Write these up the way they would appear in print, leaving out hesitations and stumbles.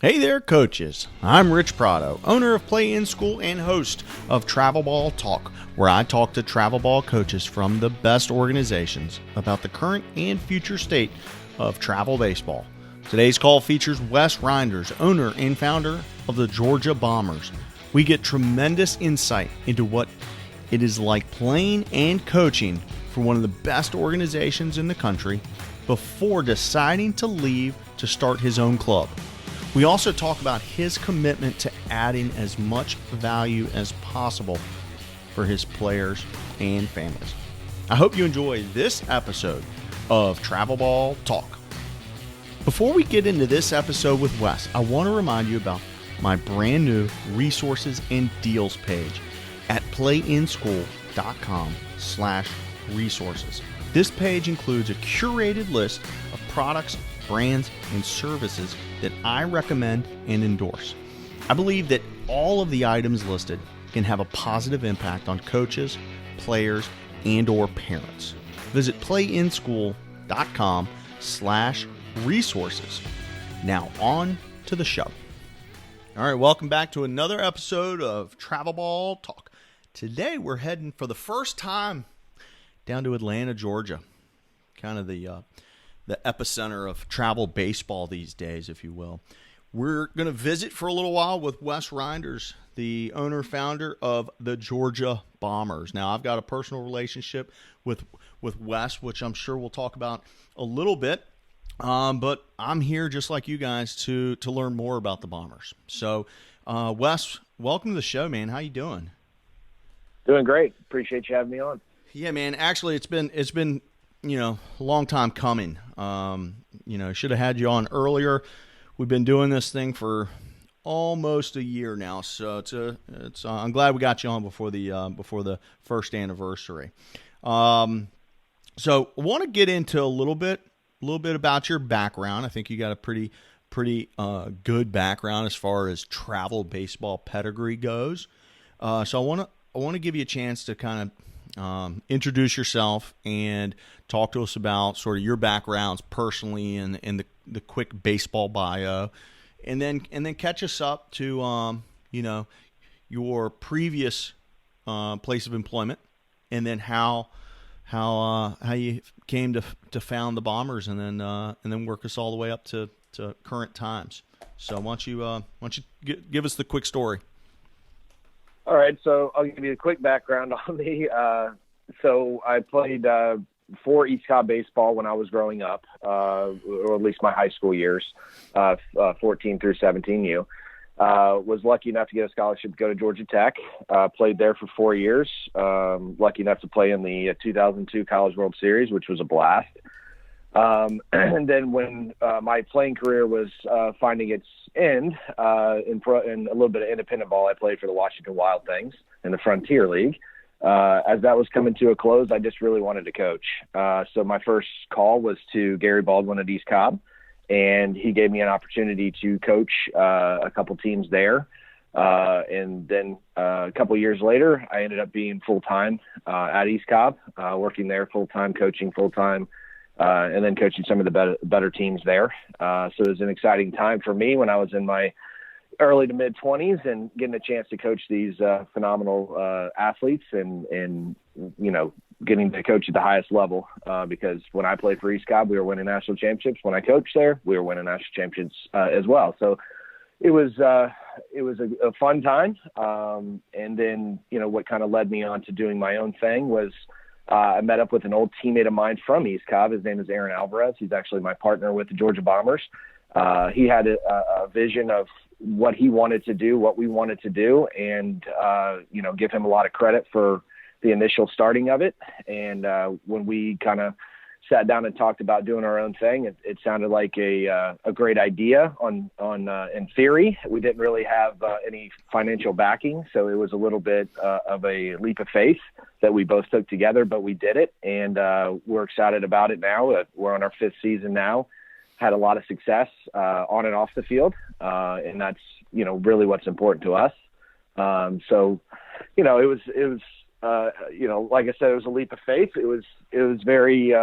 Hey there, coaches. I'm Rich Prado, owner of Play In School and host of Travel Ball Talk, where I talk to travel ball coaches from the best organizations about the current and future state of travel baseball. Today's call features Wes Rynders, owner and founder of the Georgia Bombers. We get tremendous insight into what it is like playing and coaching for one of the best organizations in the country before deciding to leave to start his own club. We also talk about his commitment to adding as much value as possible for his players and families. I hope you enjoy this episode of Travel Ball Talk. Before we get into this episode with Wes, I want to remind you about my brand new resources and deals page at playinschool.com/resources. This page includes a curated list of products, brands, and services that I recommend and endorse. I believe that all of the items listed can have a positive impact on coaches, players, and or parents. Visit playinschool.com/resources. Now on to the show. All right, welcome back to another episode of Travel Ball Talk. Today we're heading for the first time down to Atlanta, Georgia, kind of the epicenter of travel baseball these days, if you will. We're going to visit for a little while with Wes Rynders, the owner-founder of the Georgia Bombers. Now, I've got a personal relationship with Wes, which I'm sure we'll talk about a little bit, but I'm here just like you guys to learn more about the Bombers. So, Wes, welcome to the show, man. How you doing? Doing great. Appreciate you having me on. Yeah, man. Actually, it's been a long time coming. Should have had you on earlier. We've been doing this thing for almost a year now, so I'm glad we got you on before the first anniversary. So I want to get into a little bit about your background. I think you got a pretty good background as far as travel baseball pedigree goes. So I want to give you a chance to kind of introduce yourself and talk to us about sort of your backgrounds personally and the quick baseball bio, and then catch us up to your previous place of employment, and then how you came to found the Bombers, and then work us all the way up to current times. So why don't you give us the quick story? All right, so I'll give you a quick background on me. So I played for East Cobb baseball when I was growing up, or at least my high school years, 14 through 17U. Was lucky enough to get a scholarship to go to Georgia Tech. Played there for 4 years. Lucky enough to play in the 2002 College World Series, which was a blast. And then when my playing career was finding its end in a little bit of independent ball, I played for the Washington Wild Things in the Frontier League. As that was coming to a close, I just really wanted to coach. So my first call was to Gary Baldwin at East Cobb, and he gave me an opportunity to coach a couple teams there. And then a couple years later, I ended up being full-time at East Cobb, working there full-time, coaching full-time, and then coaching some of the better teams there. So it was an exciting time for me when I was in my early to mid-20s and getting a chance to coach these phenomenal athletes and getting to coach at the highest level, because when I played for East Cobb, we were winning national championships. When I coached there, we were winning national championships as well. So it was a fun time. And then, what kind of led me on to doing my own thing was I met up with an old teammate of mine from East Cobb. His name is Aaron Alvarez. He's actually my partner with the Georgia Bombers. He had a vision of what he wanted to do, what we wanted to do, and, give him a lot of credit for the initial starting of it. And when we kind of sat down and talked about doing our own thing, it sounded like a great idea in theory. We didn't really have any financial backing, so it was a little bit of a leap of faith that we both took together, but we did it, and we're excited about it now. We're on our 5th season now. Had a lot of success on and off the field, and that's really what's important to us. So it was like I said, it was a leap of faith. It was very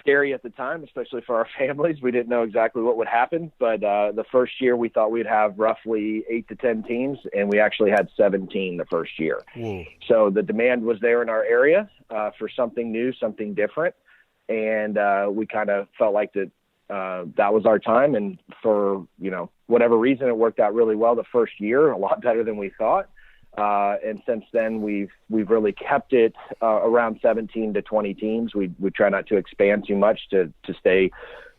scary at the time, especially for our families. We didn't know exactly what would happen, but the first year we thought we'd have roughly 8 to 10 teams, and we actually had 17 the first year. Whoa. So the demand was there in our area for something new, something different, and we kind of felt like that was our time. And for whatever reason, it worked out really well the first year, a lot better than we thought. And since then, we've really kept it around 17 to 20 teams. We try not to expand too much to stay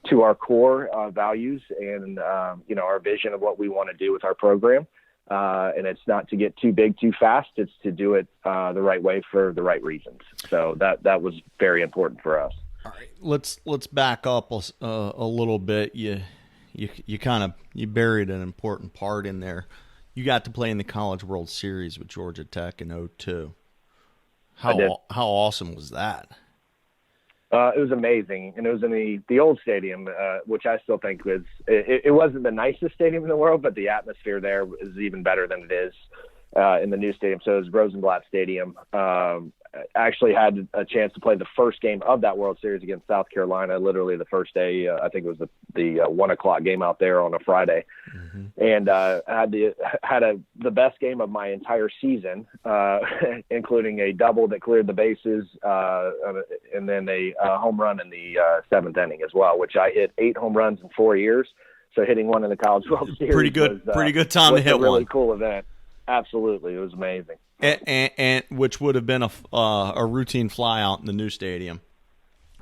to our core values and our vision of what we want to do with our program. And it's not to get too big too fast. It's to do it the right way for the right reasons. So that was very important for us. All right, let's back up a little bit. You buried an important part in there. You got to play in the College World Series with Georgia Tech in 2002. How awesome was that? It was amazing, and it was in the old stadium, which I still think was it wasn't the nicest stadium in the world, but the atmosphere there is even better than it is in the new stadium. So it was Rosenblatt Stadium. I actually had a chance to play the first game of that World Series against South Carolina, literally the first day. I think it was the 1:00 game out there on a Friday. Mm-hmm. And I had the best game of my entire season, including a double that cleared the bases, and then a home run in the seventh inning as well, which I hit 8 home runs in 4 years. So hitting one in the College World Series pretty good time to hit a really one. Cool event. Absolutely, it was amazing. And which would have been a routine fly out in the new stadium.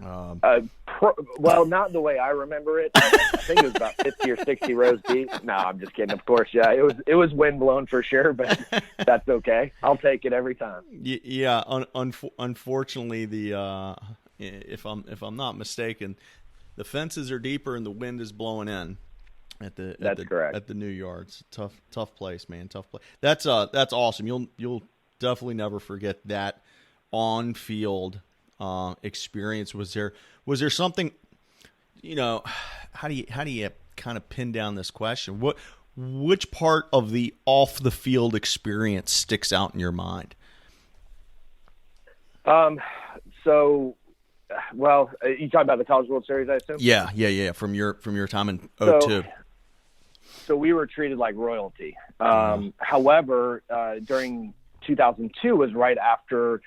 Well, not the way I remember it. I think it was about 50 or 60 rows deep. No, I'm just kidding. Of course, yeah, it was wind blown for sure, but that's okay. I'll take it every time. Yeah, unfortunately, if I'm not mistaken, the fences are deeper and the wind is blowing in. That's correct. At the new yards. Tough place, man. Tough place. That's awesome. You'll definitely never forget that on-field experience. Was there something, how do you kind of pin down this question? Which part of the off-the-field experience sticks out in your mind? Well, you talking about the College World Series, I assume? Yeah. From your time in 2002. So we were treated like royalty. However, during 2002 was right after,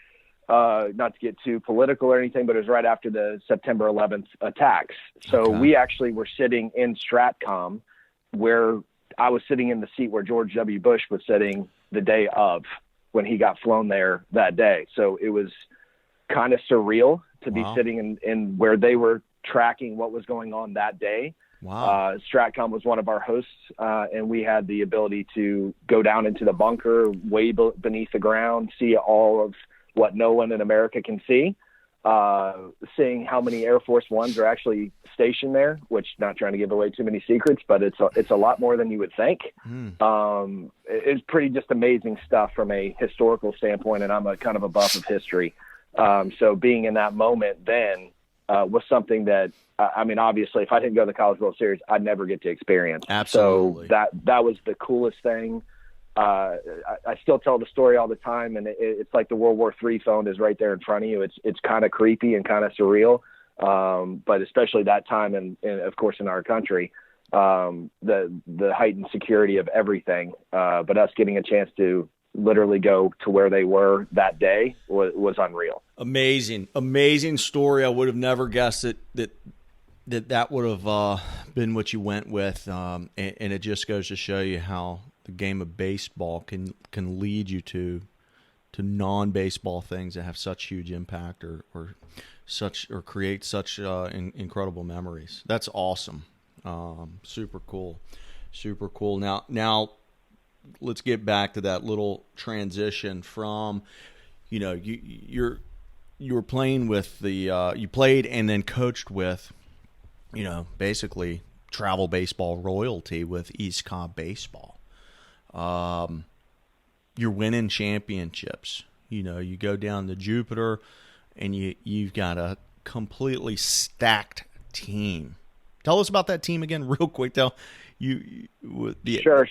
not to get too political or anything, but it was right after the September 11th attacks. So we actually were sitting in Stratcom, where I was sitting in the seat where George W. Bush was sitting the day of when he got flown there that day. So it was kind of surreal to be sitting in where they were tracking what was going on that day. Wow. Stratcom was one of our hosts, and we had the ability to go down into the bunker, way beneath the ground, see all of what no one in America can see, seeing how many Air Force Ones are actually stationed there, which, not trying to give away too many secrets, but it's a lot more than you would think. It's pretty just amazing stuff from a historical standpoint, and I'm a kind of a buff of history. So being in that moment then was something that, obviously, if I didn't go to the College World Series, I'd never get to experience. Absolutely. So that was the coolest thing. I still tell the story all the time, and it's like the World War III phone is right there in front of you. It's kind of creepy and kind of surreal, but especially that time, and of course in our country, the heightened security of everything. But us getting a chance to literally go to where they were that day was unreal. Amazing story. I would have never guessed that would have been what you went with, and it just goes to show you how the game of baseball can lead you to non-baseball things that have such huge impact or create such incredible memories. That's awesome. Super cool. Now let's get back to that little transition from, you were playing with you played and then coached with, basically travel baseball royalty with East Cobb Baseball. You're winning championships. You go down to Jupiter, and you've got a completely stacked team. Tell us about that team again, real quick. Sure.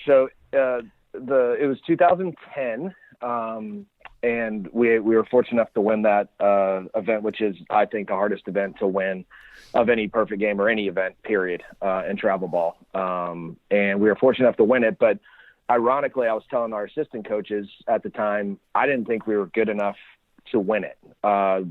So it was 2010, and we were fortunate enough to win that event, which is, I think, the hardest event to win of any perfect game or any event, period, in travel ball. And we were fortunate enough to win it. But ironically, I was telling our assistant coaches at the time, I didn't think we were good enough to win it.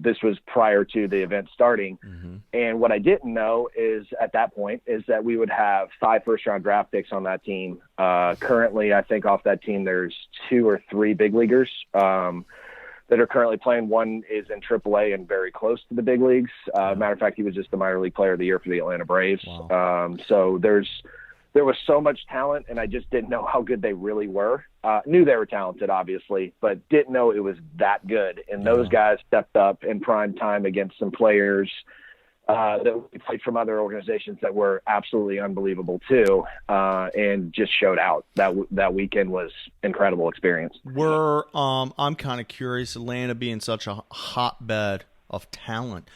This was prior to the event starting. Mm-hmm. And what I didn't know is at that point is that we would have 5 first-round draft picks on that team. Currently, I think off that team, there's 2 or 3 big leaguers that are currently playing. One is in AAA and very close to the big leagues. Matter of fact, he was just the minor league player of the year for the Atlanta Braves. Wow. So there was so much talent, and I just didn't know how good they really were. Knew they were talented, obviously, but didn't know it was that good. And those guys stepped up in prime time against some players that we played from other organizations that were absolutely unbelievable too, and just showed out. That weekend was incredible experience. I'm kind of curious, Atlanta being such a hotbed of talent,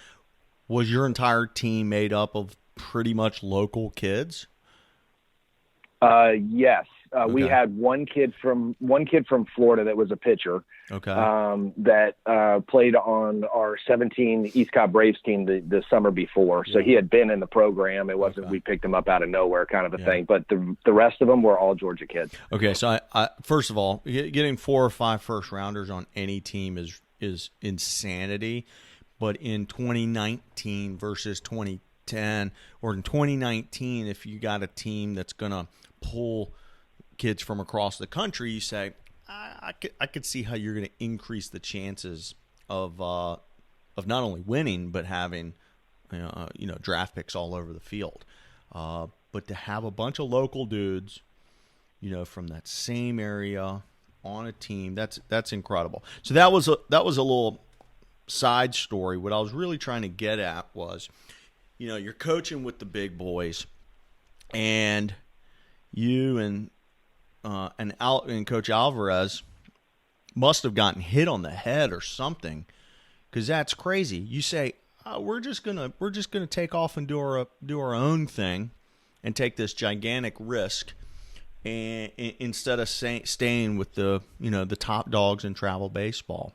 was your entire team made up of pretty much local kids? Yes. Okay. We had one kid from Florida that was a pitcher. Okay. That played on our 17 East Cobb Braves team the summer before. So he had been in the program. It wasn't we picked him up out of nowhere kind of a thing. But the rest of them were all Georgia kids. Okay. So I first of all, getting 4 or 5 first rounders on any team is insanity. But in 2019 versus 2010, or in 2019, if you got a team that's gonna pull kids from across the country, you say, I could see how you're going to increase the chances of not only winning but having draft picks all over the field. But to have a bunch of local dudes, from that same area on a team, that's incredible. So that was a little side story. What I was really trying to get at was, you're coaching with the big boys, and you and Coach Alvarez must have gotten hit on the head or something, because that's crazy. You say, we're just gonna take off and do our own thing and take this gigantic risk, and instead of staying with the top dogs in travel baseball.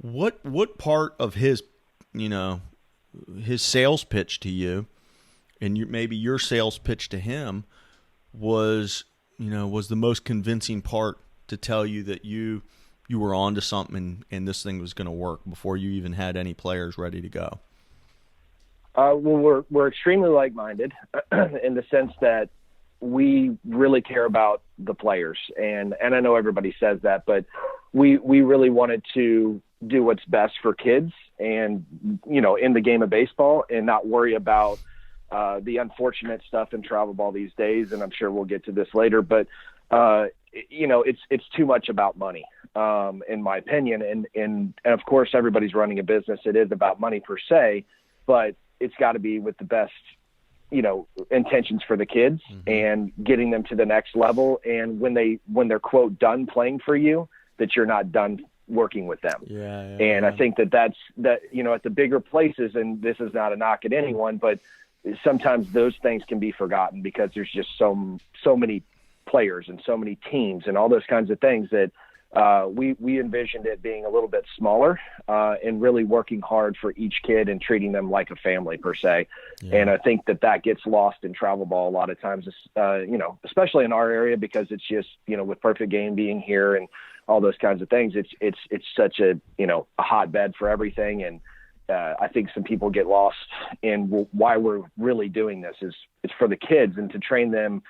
What part of his sales pitch to you, and maybe your sales pitch to him, was the most convincing part to tell you that you were onto something and this thing was going to work before you even had any players ready to go? Well, we're extremely like-minded in the sense that we really care about the players, and I know everybody says that, but we really wanted to do what's best for kids and in the game of baseball, and not worry about the unfortunate stuff in travel ball these days, and I'm sure we'll get to this later, but it's too much about money, in my opinion, and of course everybody's running a business. It is about money per se, but it's got to be with the best intentions for the kids, and getting them to the next level, and when they're quote done playing for you, that you're not done working with them. And I think that's at the bigger places, and this is not a knock at anyone, but sometimes those things can be forgotten because there's just so many players and so many teams and all those kinds of things that we envisioned it being a little bit smaller, and really working hard for each kid and treating them like a family per se. And I think that gets lost in travel ball a lot of times, especially in our area, because it's just, with Perfect Game being here and all those kinds of things, it's such a hotbed for everything. And I think some people get lost in why we're really doing this is it's for the kids and to train them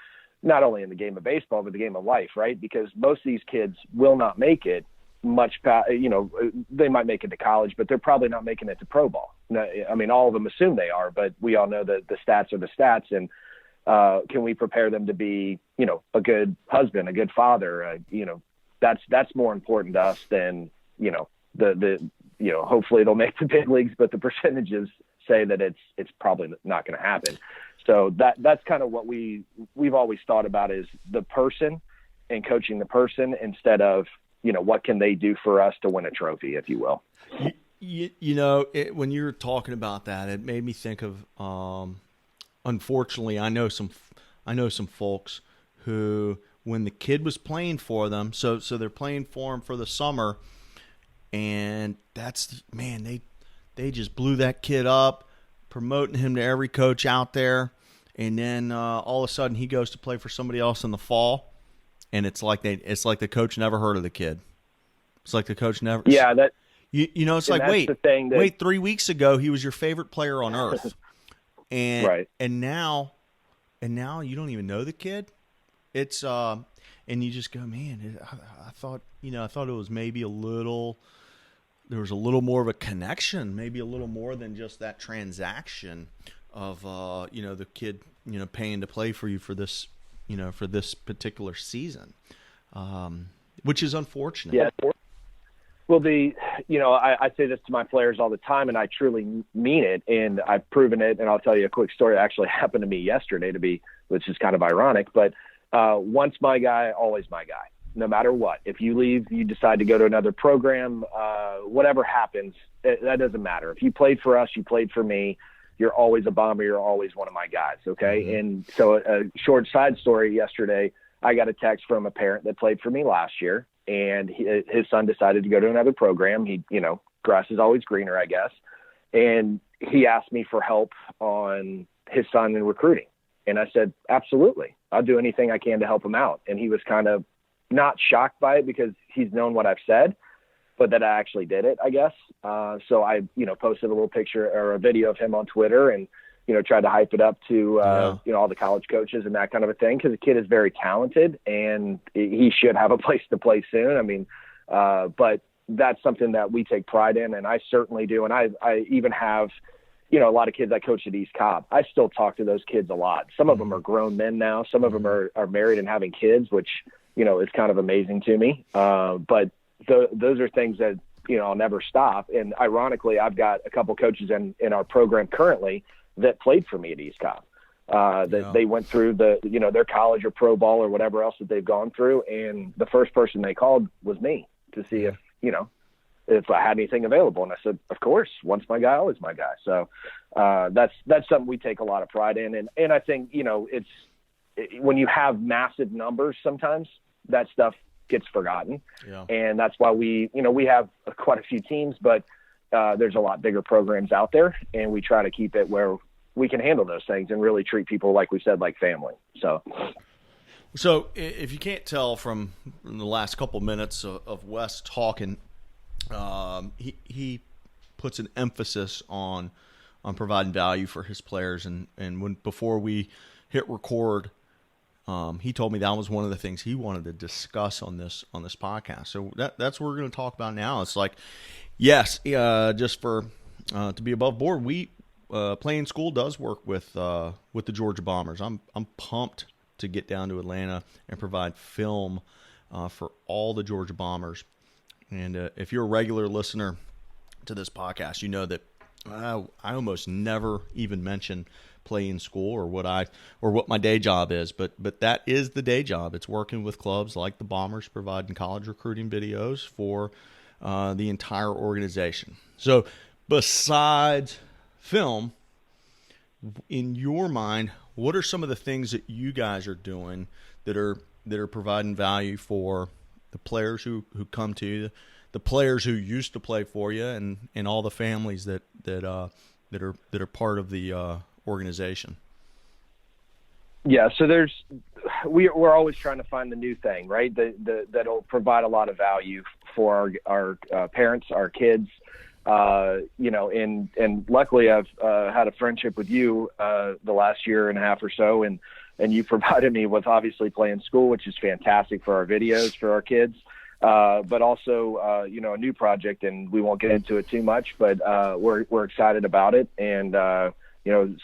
not only in the game of baseball, but the game of life, right? Because most of these kids will not make it much, they might make it to college, but they're probably not making it to pro ball. I mean, all of them assume they are, but we all know that the stats are the stats. And can we prepare them to be, a good husband, a good father? That's more important to us than, hopefully it'll make the big leagues, but the percentages say that it's probably not going to happen. So that's kind of what we've always thought about, is the person and coaching the person instead of, what can they do for us to win a trophy, if you will. When you were talking about that, it made me think of, unfortunately, I know some folks who, when the kid was playing for them, so they're playing for him for the summer, and they just blew that kid up, promoting him to every coach out there, and then all of a sudden he goes to play for somebody else in the fall, and it's like the coach never heard of the kid. It's like the coach never. Yeah, that. It's like, wait, 3 weeks ago he was your favorite player on earth, and right. and now you don't even know the kid. It's and you just go, man. I thought it was maybe there was a little more of a connection, maybe a little more than just that transaction of the kid paying to play for you for this particular season, which is unfortunate. Yeah. Well, I say this to my players all the time, and I truly mean it, and I've proven it. And I'll tell you a quick story that actually happened to me yesterday, which is kind of ironic. But once my guy, always my guy, no matter what. If you leave, you decide to go to another program, whatever happens, that doesn't matter. If you played for us, you played for me. You're always a Bomber. You're always one of my guys. Okay. Mm-hmm. And so a short side story yesterday, I got a text from a parent that played for me last year. And his son decided to go to another program. Grass is always greener, I guess. And he asked me for help on his son in recruiting. And I said, absolutely. I'll do anything I can to help him out. And he was kind of not shocked by it because he's known what I've said, but that I actually did it, I guess. So I, posted a little picture or a video of him on Twitter and, tried to hype it up to, all the college coaches and that kind of a thing. Cause the kid is very talented and he should have a place to play soon. I mean, but that's something that we take pride in, and I certainly do. And I even have, a lot of kids I coached at East Cobb. I still talk to those kids a lot. Some of them are grown men now. Some of them are married and having kids, which, is kind of amazing to me. But those are things that, I'll never stop. And ironically, I've got a couple coaches in our program currently that played for me at East Cobb. They went through their college or pro ball or whatever else that they've gone through. And the first person they called was me to see if I had anything available. And I said, of course, once my guy, always my guy. So that's something we take a lot of pride in. And I think, when you have massive numbers, sometimes that stuff gets forgotten. Yeah. And that's why we have quite a few teams, but there's a lot bigger programs out there, and we try to keep it where we can handle those things and really treat people, like we said, like family. So if you can't tell from the last couple minutes of Wes talking, he puts an emphasis on providing value for his players. And before we hit record, he told me that was one of the things he wanted to discuss on this podcast. So that's what we're going to talk about now. It's like, yes, just for to be above board, we playing school does work with the Georgia Bombers. I'm pumped to get down to Atlanta and provide film for all the Georgia Bombers. And if you're a regular listener to this podcast, you know that I almost never even mention playing school or what my day job is, but that is the day job. It's working with clubs like the Bombers, providing college recruiting videos for the entire organization. So besides film, in your mind, what are some of the things that you guys are doing that are providing value for the players who come to you, the players who used to play for you, and all the families that are part of the organization? Yeah, so we're always trying to find the new thing, right? That'll provide a lot of value for our parents, our kids, and luckily I've had a friendship with you the last year and a half or so, and you provided me with obviously playing school, which is fantastic for our videos for our kids, but also a new project, and we won't get into it too much, but we're excited about it, and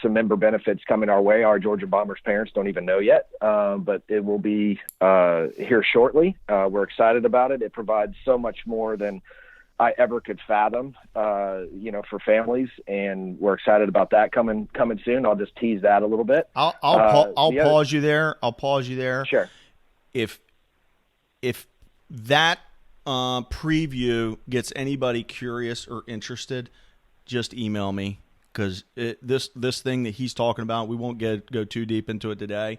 some member benefits coming our way. Our Georgia Bombers parents don't even know yet, but it will be here shortly. We're excited about it. It provides so much more than I ever could fathom, for families, and we're excited about that coming soon. I'll just tease that a little bit. I'll pause you there. I'll pause you there. Sure. If that preview gets anybody curious or interested, just email me, because this thing that he's talking about, we won't go too deep into it today.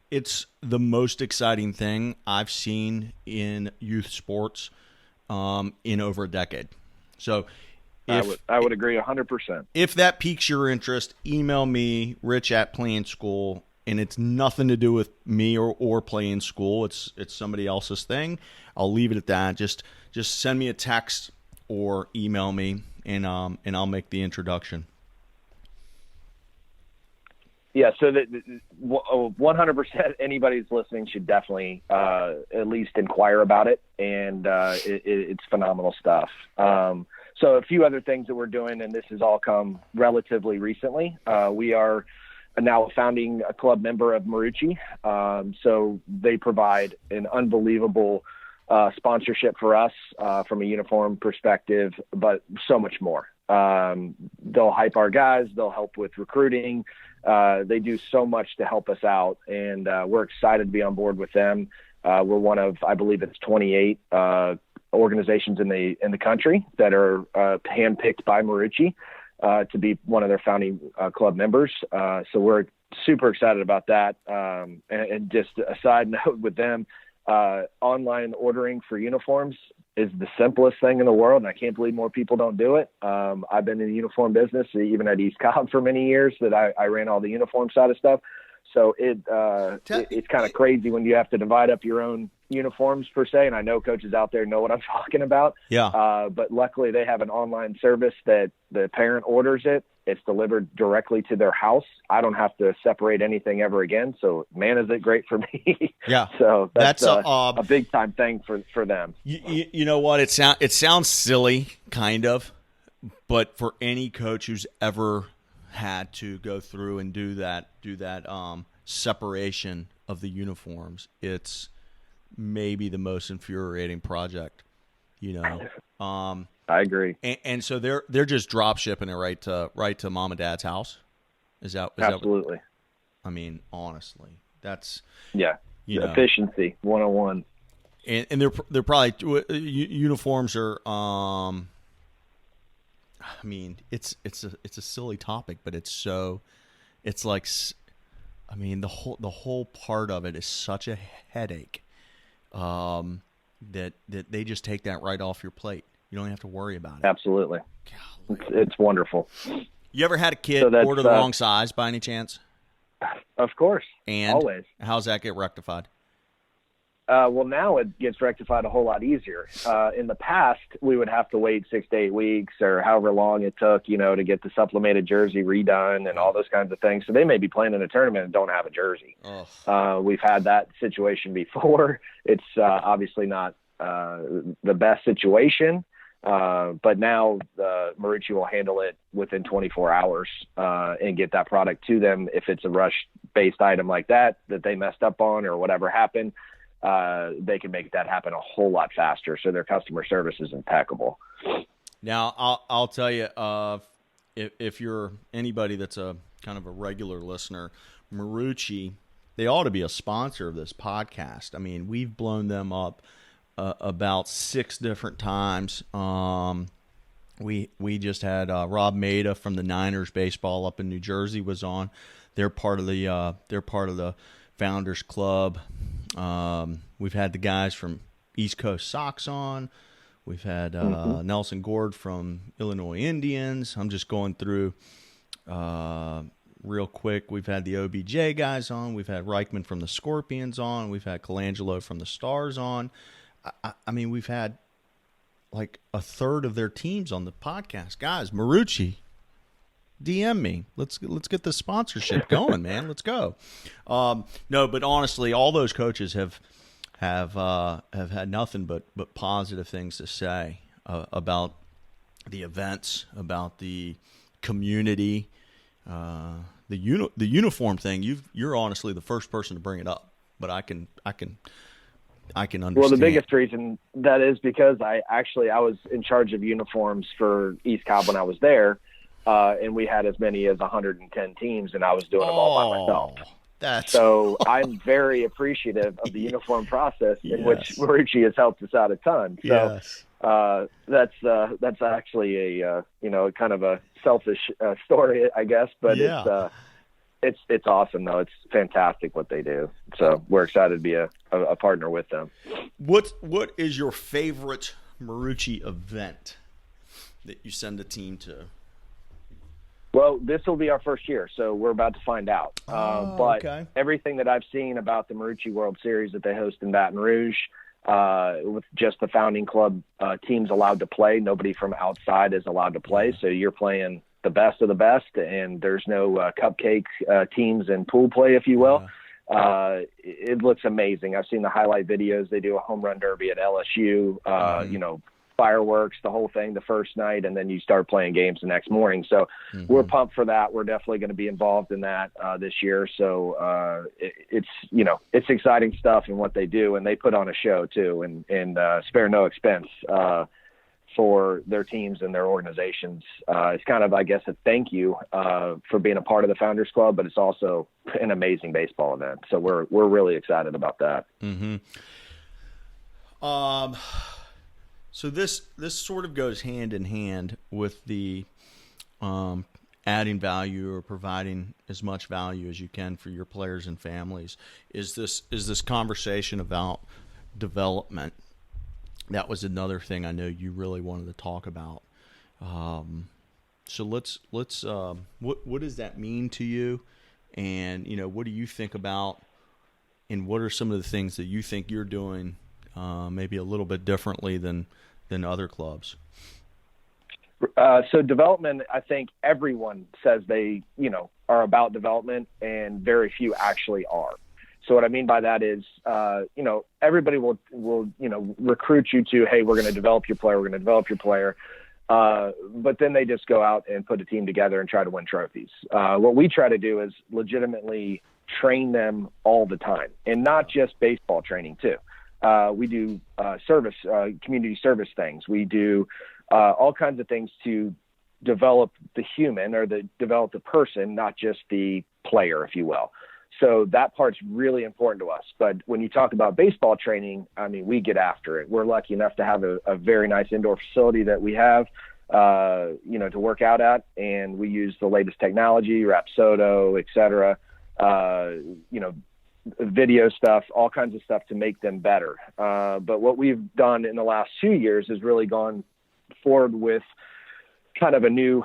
It's the most exciting thing I've seen in youth sports in over a decade. So I would agree 100%. If that piques your interest, email me, Rich at Playing School, and it's nothing to do with me or Playing School. It's somebody else's thing. I'll leave it at that. Just send me a text or email me, and I'll make the introduction. Yeah, so that 100% anybody who's listening should definitely at least inquire about it, and it's phenomenal stuff. So a few other things that we're doing, and this has all come relatively recently. We are now a founding club member of Marucci, so they provide an unbelievable sponsorship for us from a uniform perspective, but so much more. They'll hype our guys. They'll help with recruiting. They do so much to help us out, and we're excited to be on board with them. We're one of, I believe it's 28 organizations in the country that are handpicked by Marucci to be one of their founding club members. So we're super excited about that. And just a side note with them, online ordering for uniforms is the simplest thing in the world, and I can't believe more people don't do it. I've been in the uniform business, even at East Cobb for many years, that I ran all the uniform side of stuff. So it's kind of crazy when you have to divide up your own uniforms per se. And I know coaches out there know what I'm talking about. Yeah. But luckily they have an online service that the parent orders it. It's delivered directly to their house. I don't have to separate anything ever again. So man, is it great for me. Yeah. So that's a big time thing for them. You know what? It sounds silly kind of, but for any coach who's ever had to go through and do that separation of the uniforms, it's maybe the most infuriating project, I agree. And so they're just drop shipping it right to mom and dad's house. Is that absolutely? I mean, honestly, that's efficiency 101. And they're probably uniforms are. I mean, it's a silly topic, but it's like, I mean, the whole part of it is such a headache that they just take that right off your plate. You don't have to worry about it. Absolutely. It's wonderful. You ever had a kid order the wrong size by any chance? Of course. And always. How's that get rectified? Well, now it gets rectified a whole lot easier. In the past, we would have to wait 6 to 8 weeks or however long it took, to get the supplemented jersey redone and all those kinds of things. So they may be playing in a tournament and don't have a jersey. We've had that situation before. It's obviously not the best situation, but now Marucci will handle it within 24 hours and get that product to them. If it's a rush-based item like that they messed up on or whatever happened, they can make that happen a whole lot faster. So their customer service is impeccable. Now, I'll tell you, if you're anybody that's a kind of a regular listener, Marucci, they ought to be a sponsor of this podcast. I mean, we've blown them up about 6 different times. We just had Rob Maida from the Niners baseball up in New Jersey was on. They're part of the Founders Club. We've had the guys from East Coast Sox on. We've had Nelson Gord from Illinois Indians. I'm just going through real quick. We've had the OBJ guys on. We've had Reichman from the Scorpions on. We've had Colangelo from the Stars on. I mean, we've had like a third of their teams on the podcast. Guys, Marucci, DM me. Let's get the sponsorship going, man. Let's go. No, but honestly, all those coaches have had nothing but positive things to say about the events, about the community, the uniform thing. You're honestly the first person to bring it up, but I can understand. Well, the biggest reason that is because I was in charge of uniforms for East Cobb when I was there. And we had as many as 110 teams, and I was doing them all by myself. So I'm very appreciative of the uniform process in which Marucci has helped us out a ton. So that's actually a kind of a selfish story, I guess, but it's awesome though. It's fantastic what they do. So we're excited to be a partner with them. What is your favorite Marucci event? that you send a team to? Well, this will be our first year, so we're about to find out. But okay. Everything that I've seen about the Marucci World Series that they host in Baton Rouge, with just the founding club teams allowed to play, nobody from outside is allowed to play. So you're playing the best of the best, and there's no cupcake teams and pool play, if you will. It looks amazing. I've seen the highlight videos. They do a home run derby at LSU, fireworks, the whole thing the first night, and then you start playing games the next morning. So we're pumped for that. We're definitely going to be involved in that this year. So it's exciting stuff in what they do, and they put on a show too, and spare no expense for their teams and their organizations. It's kind of, I guess, a thank you for being a part of the Founders Club, but it's also an amazing baseball event. So we're really excited about that. So this sort of goes hand in hand with the adding value or providing as much value as you can for your players and families. Is this conversation about development? That was another thing I know you really wanted to talk about. So let's what does that mean to you? And what do you think about? And what are some of the things that you think you're doing maybe a little bit differently than other clubs? So development, I think everyone says they, are about development, and very few actually are. So what I mean by that is, everybody will recruit you to, hey, we're going to develop your player. But then they just go out and put a team together and try to win trophies. What we try to do is legitimately train them all the time, and not just baseball training too. We do community service things. We do all kinds of things to develop the human or develop the person, not just the player, if you will. So that part's really important to us. But when you talk about baseball training, I mean, we get after it. We're lucky enough to have a very nice indoor facility that we have, to work out at. And we use the latest technology, Rapsodo, et cetera, video stuff, all kinds of stuff to make them better. But what we've done in the last 2 years is really gone forward with kind of a new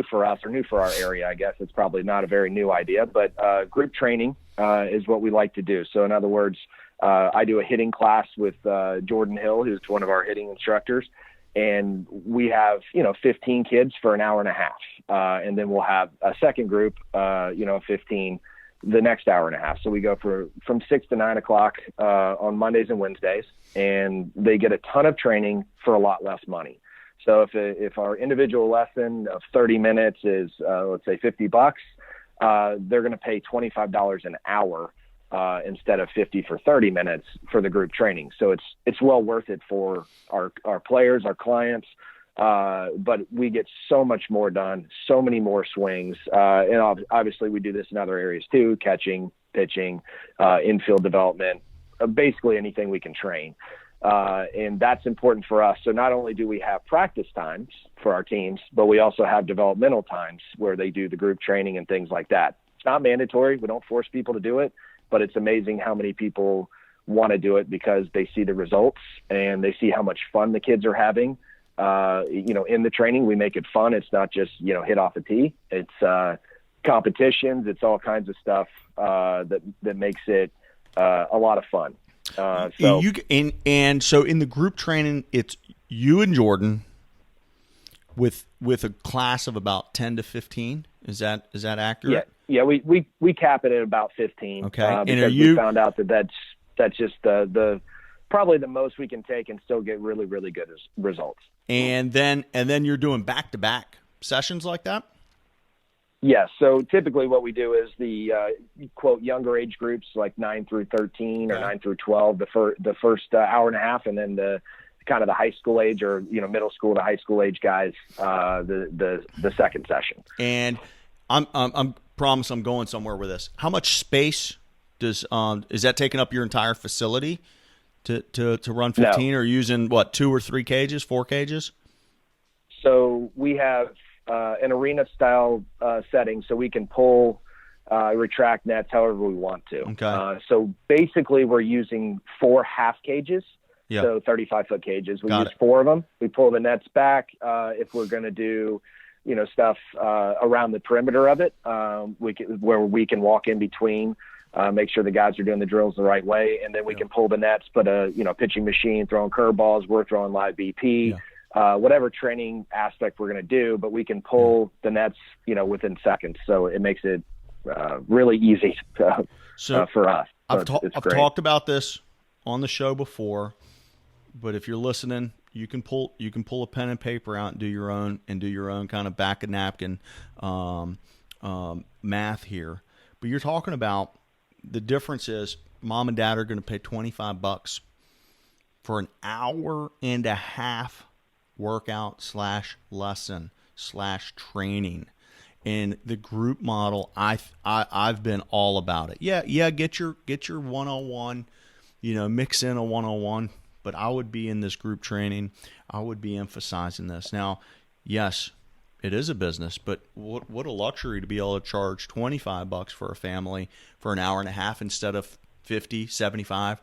for us, or new for our area, I guess. It's probably not a very new idea, but group training is what we like to do. So in other words, I do a hitting class with Jordan Hill, who's one of our hitting instructors, and we have 15 kids for an hour and a half, and then we'll have a second group 15 the next hour and a half. So we go from 6 to 9 o'clock on Mondays and Wednesdays, and they get a ton of training for a lot less money. So if our individual lesson of 30 minutes is, let's say $50, they're going to pay $25 an hour instead of $50 for 30 minutes for the group training. So it's well worth it for our players, our clients. But we get so much more done, so many more swings. And obviously we do this in other areas too: catching, pitching, infield development, basically anything we can train. And that's important for us. So not only do we have practice times for our teams, but we also have developmental times where they do the group training and things like that. It's not mandatory. We don't force people to do it, but it's amazing how many people want to do it because they see the results and they see how much fun the kids are having. In the training, we make it fun. It's not just, hit off a tee. It's competitions. It's all kinds of stuff that makes it a lot of fun. So in the group training, it's you and Jordan with a class of about 10 to 15. Is that accurate? Yeah. We cap it at about 15. Okay. Because we found out that's just the probably the most we can take and still get really, really good results. And then you're doing back-to-back sessions like that? Yes. So typically what we do is the quote younger age groups, like 9 through 13 or 9 through 12, the first hour and a half, and then the kind of the high school age or middle school to high school age guys the second session. And I'm promise I'm going somewhere with this. How much space is that taking up your entire facility to run 15? No. Or using what, 2 or 3 cages, 4 cages? So we have an arena style setting, so we can pull, retract nets however we want to. Okay. So basically we're using 4 half cages Yeah. So 35-foot cages. We Got use it. 4 of them. We pull the nets back if we're going to do, stuff around the perimeter of it, where we can walk in between, make sure the guys are doing the drills the right way, and then we can pull the nets, put a pitching machine, throwing curveballs, we're throwing live BP, whatever training aspect we're going to do, but we can pull the nets, within seconds. So it makes it really easy for us. So I've it's great. talked about this on the show before, but if you're listening, you can pull a pen and paper out and do your own kind of back of napkin math here. But you're talking about the difference is mom and dad are going to pay $25 for an hour and a half workout / lesson / training. In the group model, I've been all about it. Yeah, get your one-on-one, mix in a one-on-one, but I would be in this group training. I would be emphasizing this. Now, yes, it is a business, but what a luxury to be able to charge $25 for a family for an hour and a half instead of $50, $75,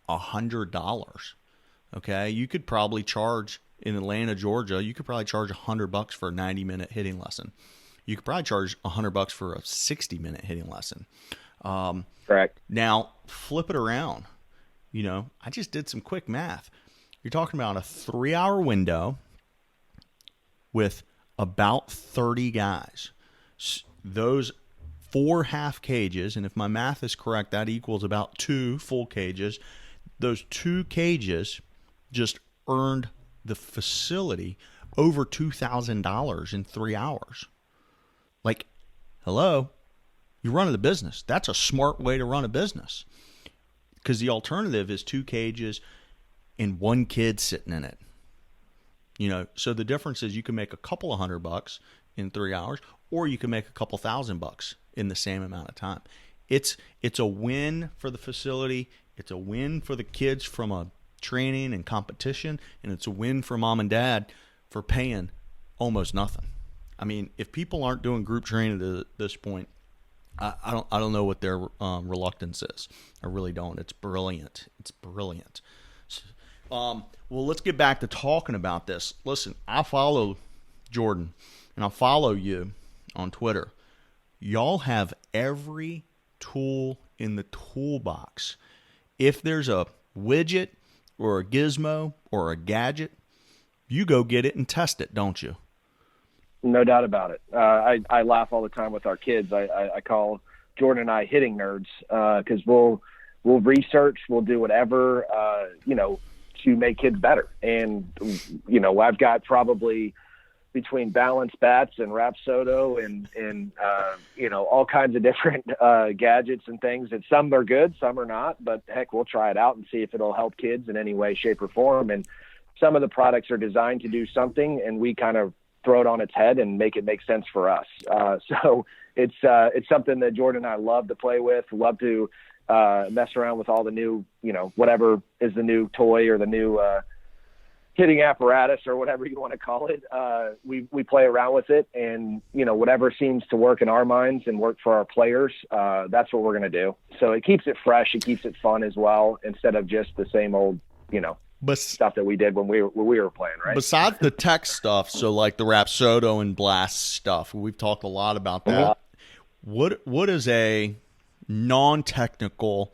$100. Okay, you could probably charge in Atlanta, Georgia. You could probably charge $100 for a 90-minute hitting lesson. You could probably charge $100 for a 60-minute hitting lesson. Correct. Now, flip it around. I just did some quick math. You're talking about a 3-hour window with about 30 guys. Those 4 half cages, and if my math is correct, that equals about 2 full cages. Those 2 cages just earned the facility over $2,000 in 3 hours. Like, hello, you're running a business. That's a smart way to run a business. Because the alternative is 2 cages and 1 kid sitting in it. So the difference is you can make a couple of $100 in 3 hours, or you can make a couple $1,000 in the same amount of time. It's a win for the facility. It's a win for the kids from a training and competition, and it's a win for mom and dad for paying almost nothing. I mean, if people aren't doing group training at this point, I don't know what their reluctance is. I really don't. It's brilliant. It's brilliant. Well, let's get back to talking about this. Listen, I follow Jordan, and I follow you on Twitter. Y'all have every tool in the toolbox. If there's a widget or a gizmo or a gadget, you go get it and test it, don't you? No doubt about it. I laugh all the time with our kids. I call Jordan and I hitting nerds because we'll research, we'll do whatever, to make kids better. And, I've got probably between balance bats and Rapsodo and all kinds of different gadgets and things that some are good, some are not, but heck, we'll try it out and see if it'll help kids in any way, shape, or form. And some of the products are designed to do something, and we kind of throw it on its head and make it make sense for us. So it's something that Jordan and I love to play with, love to mess around with all the new, whatever is the new toy or the new hitting apparatus or whatever you want to call it. We play around with it, and, whatever seems to work in our minds and work for our players, that's what we're going to do. So it keeps it fresh. It keeps it fun as well, instead of just the same old, stuff that we did when we were playing, right? Besides the tech stuff, so like the Rapsodo and Blast stuff, we've talked a lot about that. What is a non-technical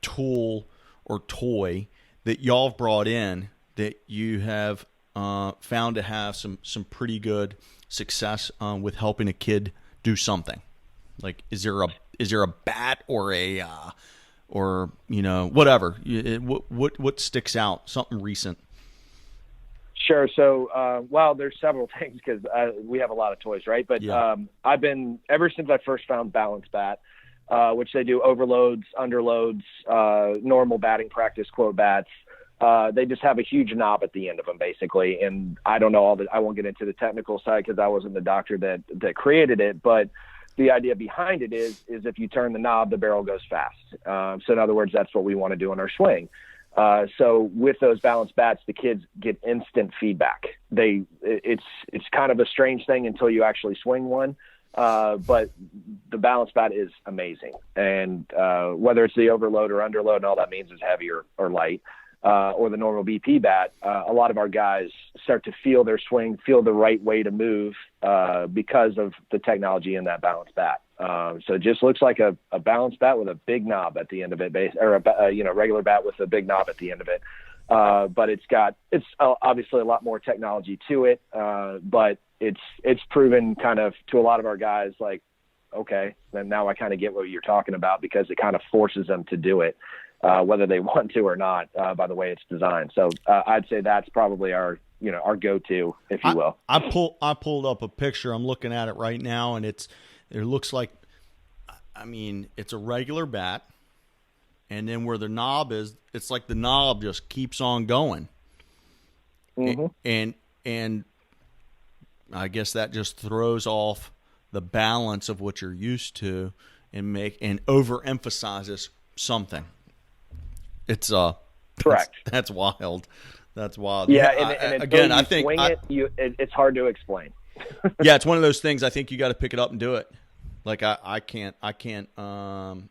tool or toy that y'all have brought in that you have found to have some pretty good success with helping a kid do something? Like, is there a bat or a whatever? What sticks out? Something recent. Sure. So, there's several things because we have a lot of toys, right? But I've been, ever since I first found Balance Bat, which they do overloads, underloads, normal batting practice quote bats. They just have a huge knob at the end of them, basically. And I don't know I won't get into the technical side because I wasn't the doctor that created it, but the idea behind it is if you turn the knob, the barrel goes fast. So in other words, that's what we want to do in our swing. So with those balance bats, the kids get instant feedback. It's kind of a strange thing until you actually swing one. But the balance bat is amazing. And whether it's the overload or underload, and all that means is heavy or light. or the normal BP bat, a lot of our guys start to feel their swing, feel the right way to move because of the technology in that balanced bat. So it just looks like a balanced bat with a big knob at the end of it, or a regular bat with a big knob at the end of it. But it's obviously a lot more technology to it, but it's proven kind of to a lot of our guys like, okay, then now I kind of get what you're talking about, because it kind of forces them to do it, whether they want to or not, by the way it's designed. So I'd say that's probably our go-to, if you will. I pulled up a picture. I'm looking at it right now, and it looks like, I mean, it's a regular bat, and then where the knob is, it's like the knob just keeps on going. Mm-hmm. And I guess that just throws off the balance of what you're used to and overemphasizes something. It's correct. That's wild. That's wild. Yeah, and again, I think it's hard to explain. Yeah, it's one of those things. I think you got to pick it up and do it. Like I can't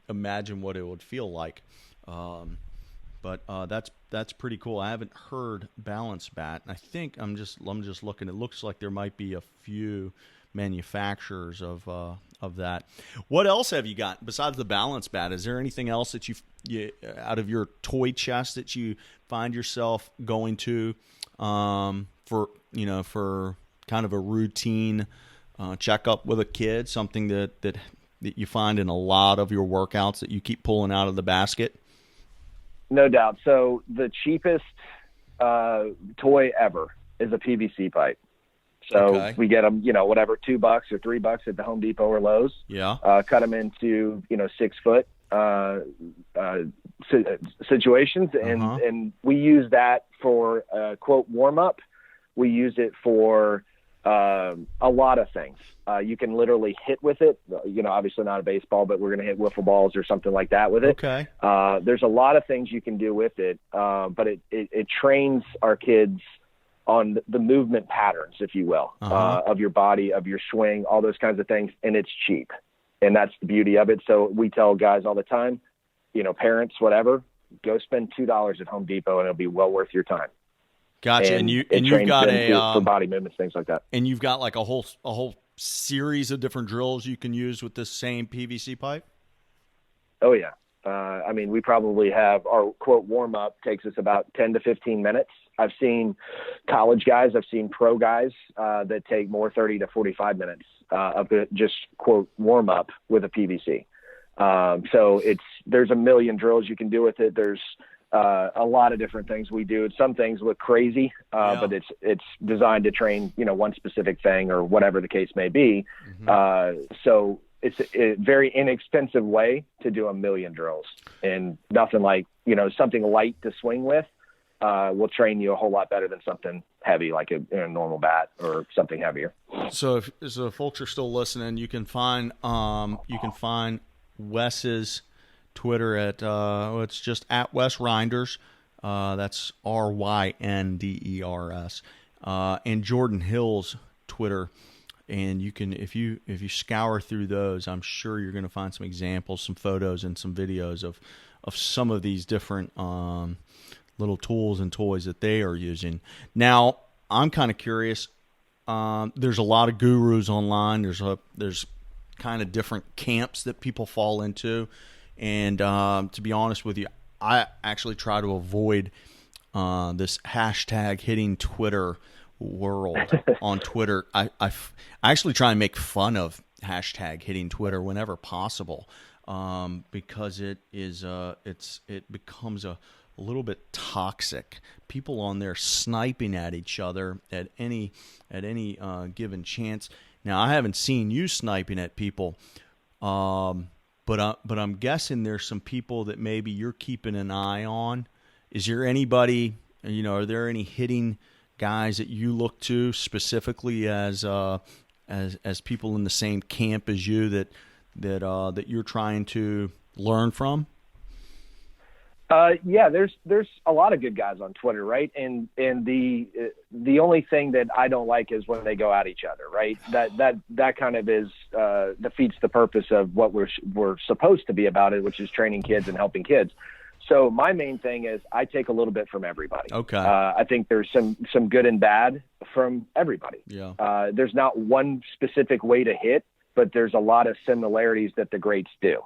imagine what it would feel like. But that's pretty cool. I haven't heard balance bat. I think I'm just looking. It looks like there might be a few manufacturers of that. What else have you got besides the balance bat? Is there anything else that you out of your toy chest that you find yourself going to for kind of a routine checkup with a kid? Something that you find in a lot of your workouts that you keep pulling out of the basket? No doubt. So the cheapest toy ever is a PVC pipe. So we get them, whatever, $2 or $3 at the Home Depot or Lowe's. Yeah. Cut them into, 6 foot situations. And we use that for quote warm up. We use it for a lot of things. You can literally hit with it, obviously not a baseball, but we're going to hit wiffle balls or something like that with it. Okay. There's a lot of things you can do with it. But it trains our kids on the movement patterns, if you will, of your body, of your swing, all those kinds of things. And it's cheap. And that's the beauty of it. So we tell guys all the time, parents, whatever, go spend $2 at Home Depot and it'll be well worth your time. Gotcha. And you've got for body movements, things like that. And you've got like a whole series of different drills you can use with this same PVC pipe? Oh yeah. We probably have our quote warm up takes us about 10 to 15 minutes. I've seen college guys, I've seen pro guys that take more 30 to 45 minutes of just quote warm up with a PVC. So there's a million drills you can do with it. There's a lot of different things we do. Some things look crazy, but it's designed to train, one specific thing or whatever the case may be. So it's a very inexpensive way to do a million drills, and nothing like, something light to swing with will train you a whole lot better than something heavy like a normal bat or something heavier. So if folks are still listening, you can find Wes's Twitter at it's just at Wes Rynders. That's Rynders. And Jordan Hill's Twitter. And you can, if you scour through those, I'm sure you're going to find some examples, some photos, and some videos of some of these different little tools and toys that they are using. Now, I'm kind of curious. There's a lot of gurus online. There's kind of different camps that people fall into. And to be honest with you, I actually try to avoid this hashtag hitting Twitter world on Twitter. I actually try and make fun of hashtag hitting Twitter whenever possible, because it becomes a little bit toxic. People on there sniping at each other at any given chance. Now, I haven't seen you sniping at people, but I'm guessing there's some people that maybe you're keeping an eye on. Is there anybody, are there any hitting guys that you look to specifically as people in the same camp as you that you're trying to learn from? Yeah, there's a lot of good guys on Twitter, right? And the only thing that I don't like is when they go at each other, right? That kind of is defeats the purpose of what we're supposed to be about it, which is training kids and helping kids. So my main thing is I take a little bit from everybody. Okay. I think there's some good and bad from everybody. Yeah. There's not one specific way to hit, but there's a lot of similarities that the greats do.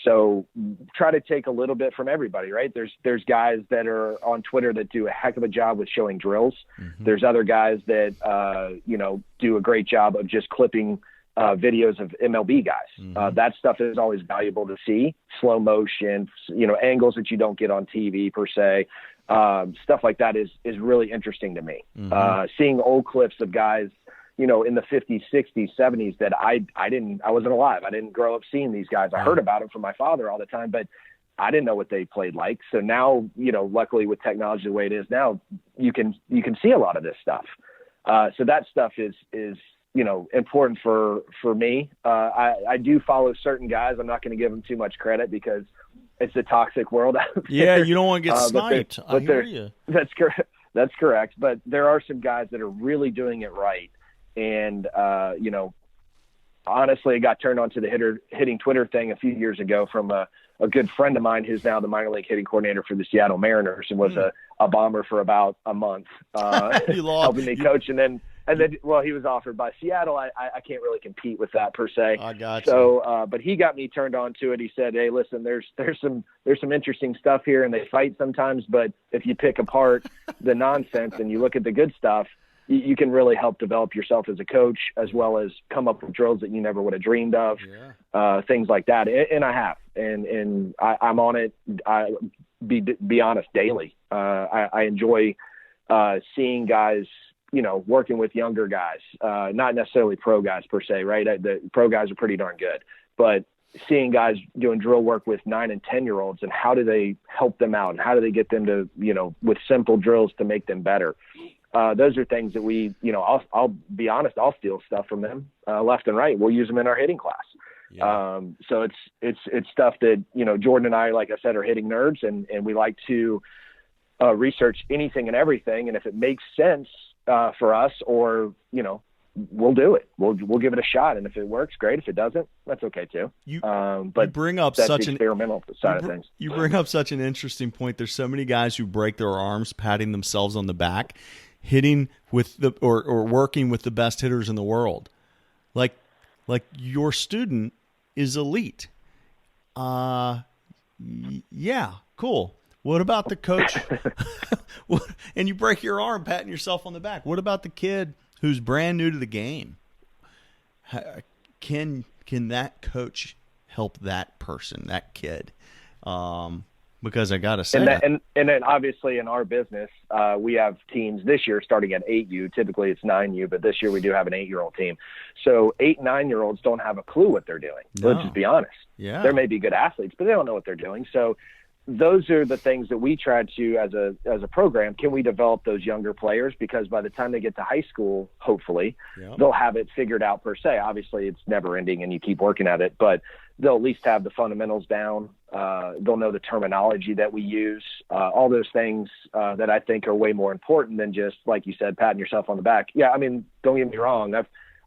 So try to take a little bit from everybody, right? There's guys that are on Twitter that do a heck of a job with showing drills. Mm-hmm. There's other guys that, do a great job of just clipping videos of MLB guys. Mm-hmm. That stuff is always valuable to see. Slow motion, angles that you don't get on TV per se. Stuff like that is really interesting to me. Mm-hmm. Seeing old clips of guys, in the 50s, 60s, 70s that I wasn't alive. I didn't grow up seeing these guys. I heard about them from my father all the time, but I didn't know what they played like. So now, luckily with technology the way it is now, you can see a lot of this stuff. So that stuff is important for me. I do follow certain guys. I'm not going to give them too much credit because it's a toxic world out there. Yeah, you don't want to get sniped. I hear you. That's correct. That's correct. But there are some guys that are really doing it right. And, honestly, I got turned on to the hitting Twitter thing a few years ago from a good friend of mine who's now the minor league hitting coordinator for the Seattle Mariners and was a bomber for about a month, helping me coach. And then, he was offered by Seattle. I can't really compete with that per se. I got you. So, but he got me turned on to it. He said, "Hey, listen, there's some interesting stuff here, and they fight sometimes. But if you pick apart the nonsense and you look at the good stuff, you can really help develop yourself as a coach, as well as come up with drills that you never would have dreamed of, things like that." And I have, and I'm on it. Be honest, daily. I enjoy seeing guys, working with younger guys, not necessarily pro guys per se, right? The pro guys are pretty darn good, but seeing guys doing drill work with 9 and 10-year-olds and how do they help them out and how do they get them to, with simple drills to make them better. Those are things that we, I'll be honest, I'll steal stuff from them left and right. We'll use them in our hitting class. Yeah. So it's stuff that, Jordan and I, like I said, are hitting nerds and we like to research anything and everything. And if it makes sense for us or, we'll do it. We'll give it a shot. And if it works, great. If it doesn't, that's okay too. But you bring up that's such the experimental side of things. You bring up such an interesting point. There's so many guys who break their arms patting themselves on the back, hitting with or working with the best hitters in the world. Like your student is elite. Yeah, cool. What about the coach? And you break your arm patting yourself on the back. What about the kid who's brand new to the game? Can that coach help that person, that kid? Because I gotta say, and then obviously in our business, we have teams this year starting at 8U. Typically it's 9U, but this year we do have an 8-year-old team. So 8, 9-year-olds don't have a clue what they're doing. No. Let's just be honest. Yeah, they may be good athletes, but they don't know what they're doing. So those are the things that we try to, as a program, can we develop those younger players? Because by the time they get to high school, hopefully, they'll have it figured out per se. Obviously, it's never ending and you keep working at it, but they'll at least have the fundamentals down. They'll know the terminology that we use, all those things that I think are way more important than just, like you said, patting yourself on the back. Yeah, I mean, don't get me wrong.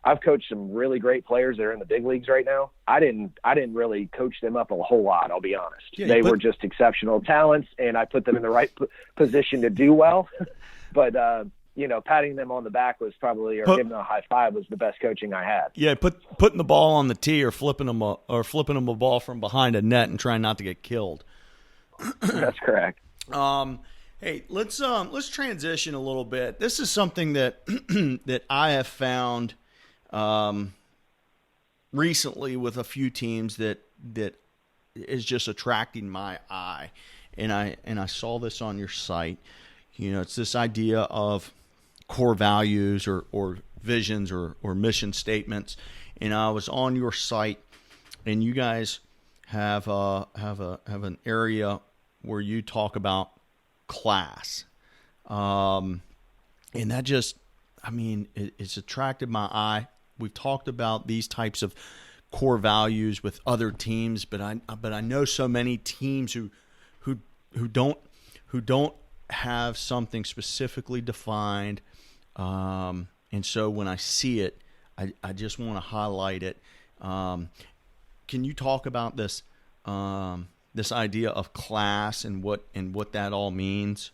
I've coached some really great players that are in the big leagues right now. I didn't really coach them up a whole lot, I'll be honest. Yeah, they were just exceptional talents, and I put them in the right position to do well. But, patting them on the back was probably, giving them a high five was the best coaching I had. Yeah, putting the ball on the tee or flipping them a ball from behind a net and trying not to get killed. That's correct. Hey, let's transition a little bit. This is something that that I have found recently with a few teams that is just attracting my eye, and I saw this on your site. It's this idea of core values or visions or mission statements, and I was on your site, and you guys have an area where you talk about class, and that just, it's attracted my eye. We've talked about these types of core values with other teams, but I know so many teams who don't have something specifically defined, and so when I see it, I just want to highlight it. Can you talk about this this idea of class and what that all means?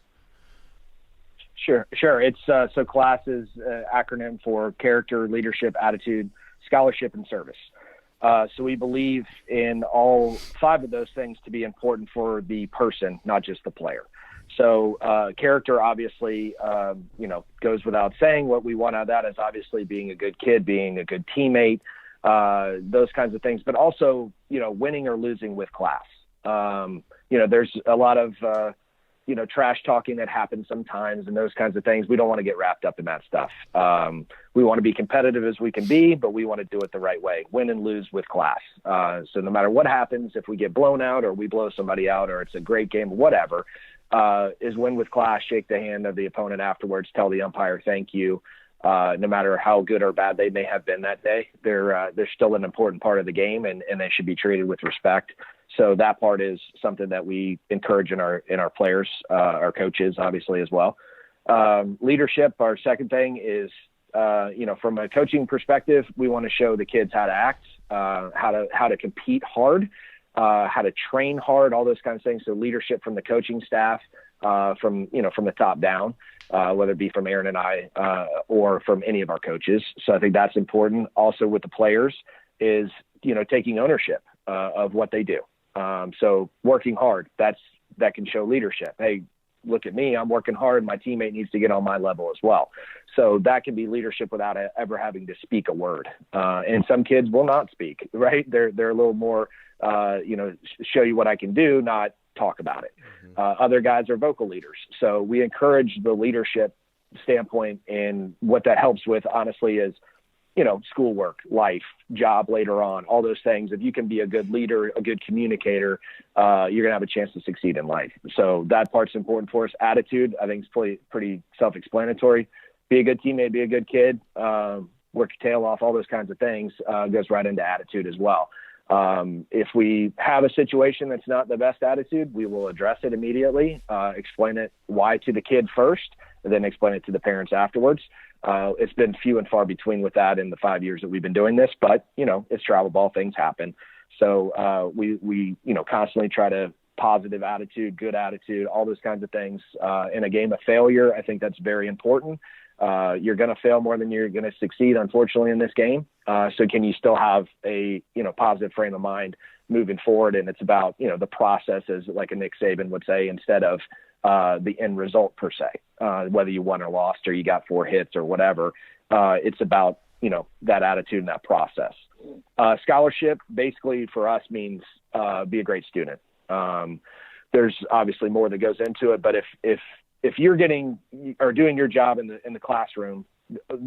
Sure. It's so CLASS is acronym for character, leadership, attitude, scholarship, and service. So we believe in all 5 of those things to be important for the person, not just the player. So character obviously, goes without saying. What we want out of that is obviously being a good kid, being a good teammate, those kinds of things, but also, winning or losing with class. There's a lot of, trash talking that happens sometimes and those kinds of things. We don't want to get wrapped up in that stuff. We want to be competitive as we can be, but we want to do it the right way, win and lose with class. So no matter what happens, if we get blown out or we blow somebody out or it's a great game, whatever, is win with class, shake the hand of the opponent afterwards, tell the umpire thank you. No matter how good or bad they may have been that day, they're still an important part of the game, and they should be treated with respect. So that part is something that we encourage in our players, our coaches, obviously, as well. Leadership, our second thing is, from a coaching perspective, we want to show the kids how to act, how to compete hard, how to train hard, all those kinds of things. So leadership from the coaching staff, from the top down, whether it be from Aaron and I, or from any of our coaches. So I think that's important. Also with the players is, taking ownership, of what they do. So working hard, that can show leadership. Hey, look at me, I'm working hard. My teammate needs to get on my level as well. So that can be leadership without ever having to speak a word. And some kids will not speak, right? They're a little more, show you what I can do, not talk about it. Other guys are vocal leaders. So we encourage the leadership standpoint, and what that helps with, honestly, is, schoolwork, life, job later on, all those things. If you can be a good leader, a good communicator, you're going to have a chance to succeed in life. So that part's important for us. Attitude, I think, is pretty self-explanatory. Be a good teammate, be a good kid, work your tail off, all those kinds of things, goes right into attitude as well. If we have a situation that's not the best attitude, we will address it immediately, explain it why to the kid first, and then explain it to the parents afterwards. It's been few and far between with that in the 5 years that we've been doing this, but it's travel ball, things happen. So, we constantly try to positive attitude, good attitude, all those kinds of things. In a game of failure, I think that's very important. You're going to fail more than you're going to succeed, unfortunately, in this game. So can you still have a, positive frame of mind moving forward? And it's about, the process, as like a Nick Saban would say, instead of the end result per se, whether you won or lost or you got 4 hits or whatever. It's about, that attitude and that process. Scholarship basically for us means be a great student. There's obviously more that goes into it, but if you're getting or doing your job in the classroom,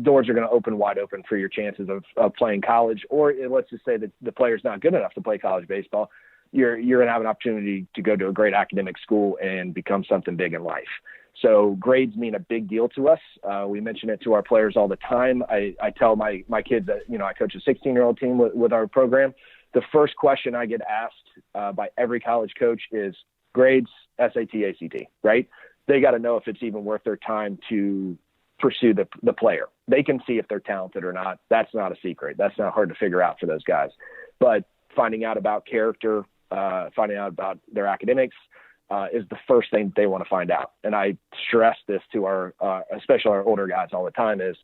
doors are going to open wide open for your chances of playing college, or let's just say that the player's not good enough to play college baseball. You're going to have an opportunity to go to a great academic school and become something big in life. So grades mean a big deal to us. We mention it to our players all the time. I tell my kids that, I coach a 16-year-old team with our program. The first question I get asked by every college coach is grades, SAT, ACT, right? They got to know if it's even worth their time to pursue the player. They can see if they're talented or not. That's not a secret. That's not hard to figure out for those guys. But finding out about character, finding out about their academics is the first thing they want to find out. And I stress this to our, especially our older guys all the time, is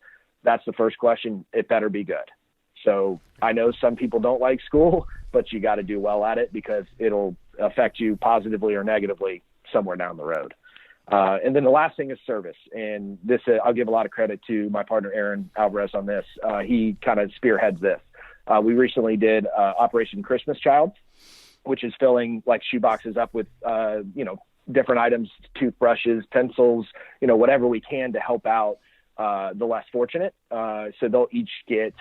that's the first question. It better be good. So I know some people don't like school, but you got to do well at it because it'll affect you positively or negatively somewhere down the road. And then the last thing is service. And this, I'll give a lot of credit to my partner, Aaron Alvarez, on this. He kind of spearheads this. We recently did Operation Christmas Child, which is filling like shoe boxes up with, different items, toothbrushes, pencils, whatever we can to help out the less fortunate. So they'll each get,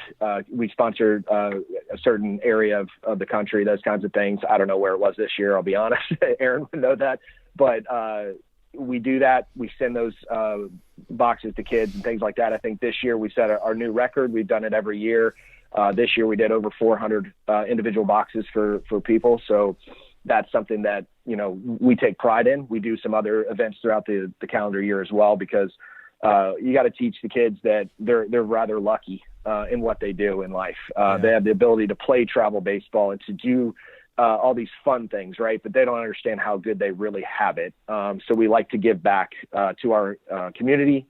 we sponsored a certain area of the country, those kinds of things. I don't know where it was this year, I'll be honest. Aaron would know that. But we do that. We send those boxes to kids and things like that. I think this year we set our new record. We've done it every year. This year we did over 400 individual boxes for people. So that's something that, we take pride in. We do some other events throughout the calendar year as well, because you got to teach the kids that they're rather lucky in what they do in life. They have the ability to play travel baseball and to do all these fun things, right? But they don't understand how good they really have it. So we like to give back to our community,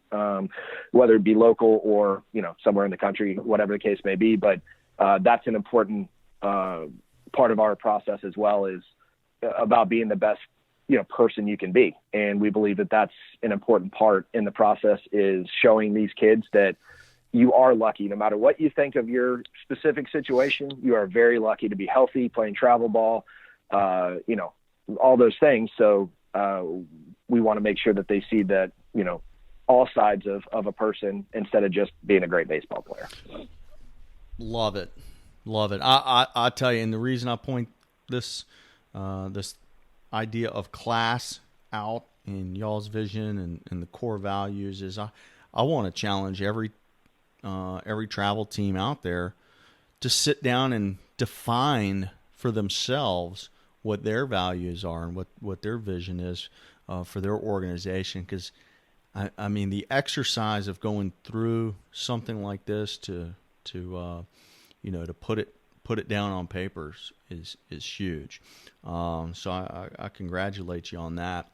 whether it be local or, somewhere in the country, whatever the case may be. But that's an important part of our process as well, is about being the best, person you can be. And we believe that that's an important part in the process, is showing these kids that you are lucky. No matter what you think of your specific situation, you are very lucky to be healthy, playing travel ball, all those things. So we want to make sure that they see that, all sides of a person, instead of just being a great baseball player. Love it. I tell you, and the reason I point this idea of class out in y'all's vision and the core values is I want to challenge every travel team out there to sit down and define for themselves what their values are and what their vision is for their organization. Because I mean, the exercise of going through something like this to put it down on papers is huge. So I congratulate you on that.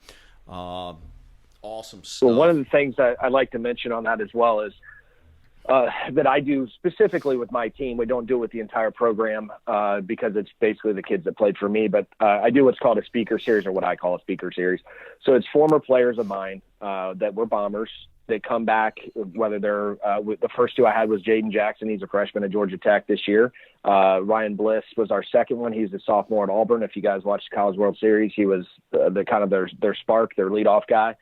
Awesome stuff. Well, one of the things that I'd like to mention on that as well is that I do specifically with my team. We don't do it with the entire program because it's basically the kids that played for me, but I do what's called a speaker series, or what I call a speaker series. So it's former players of mine that were Bombers. They come back, whether they're the first two I had was Jaden Jackson. He's a freshman at Georgia Tech this year. Ryan Bliss was our second one. He's a sophomore at Auburn. If you guys watched the College World Series, he was the kind of their spark, their leadoff guy.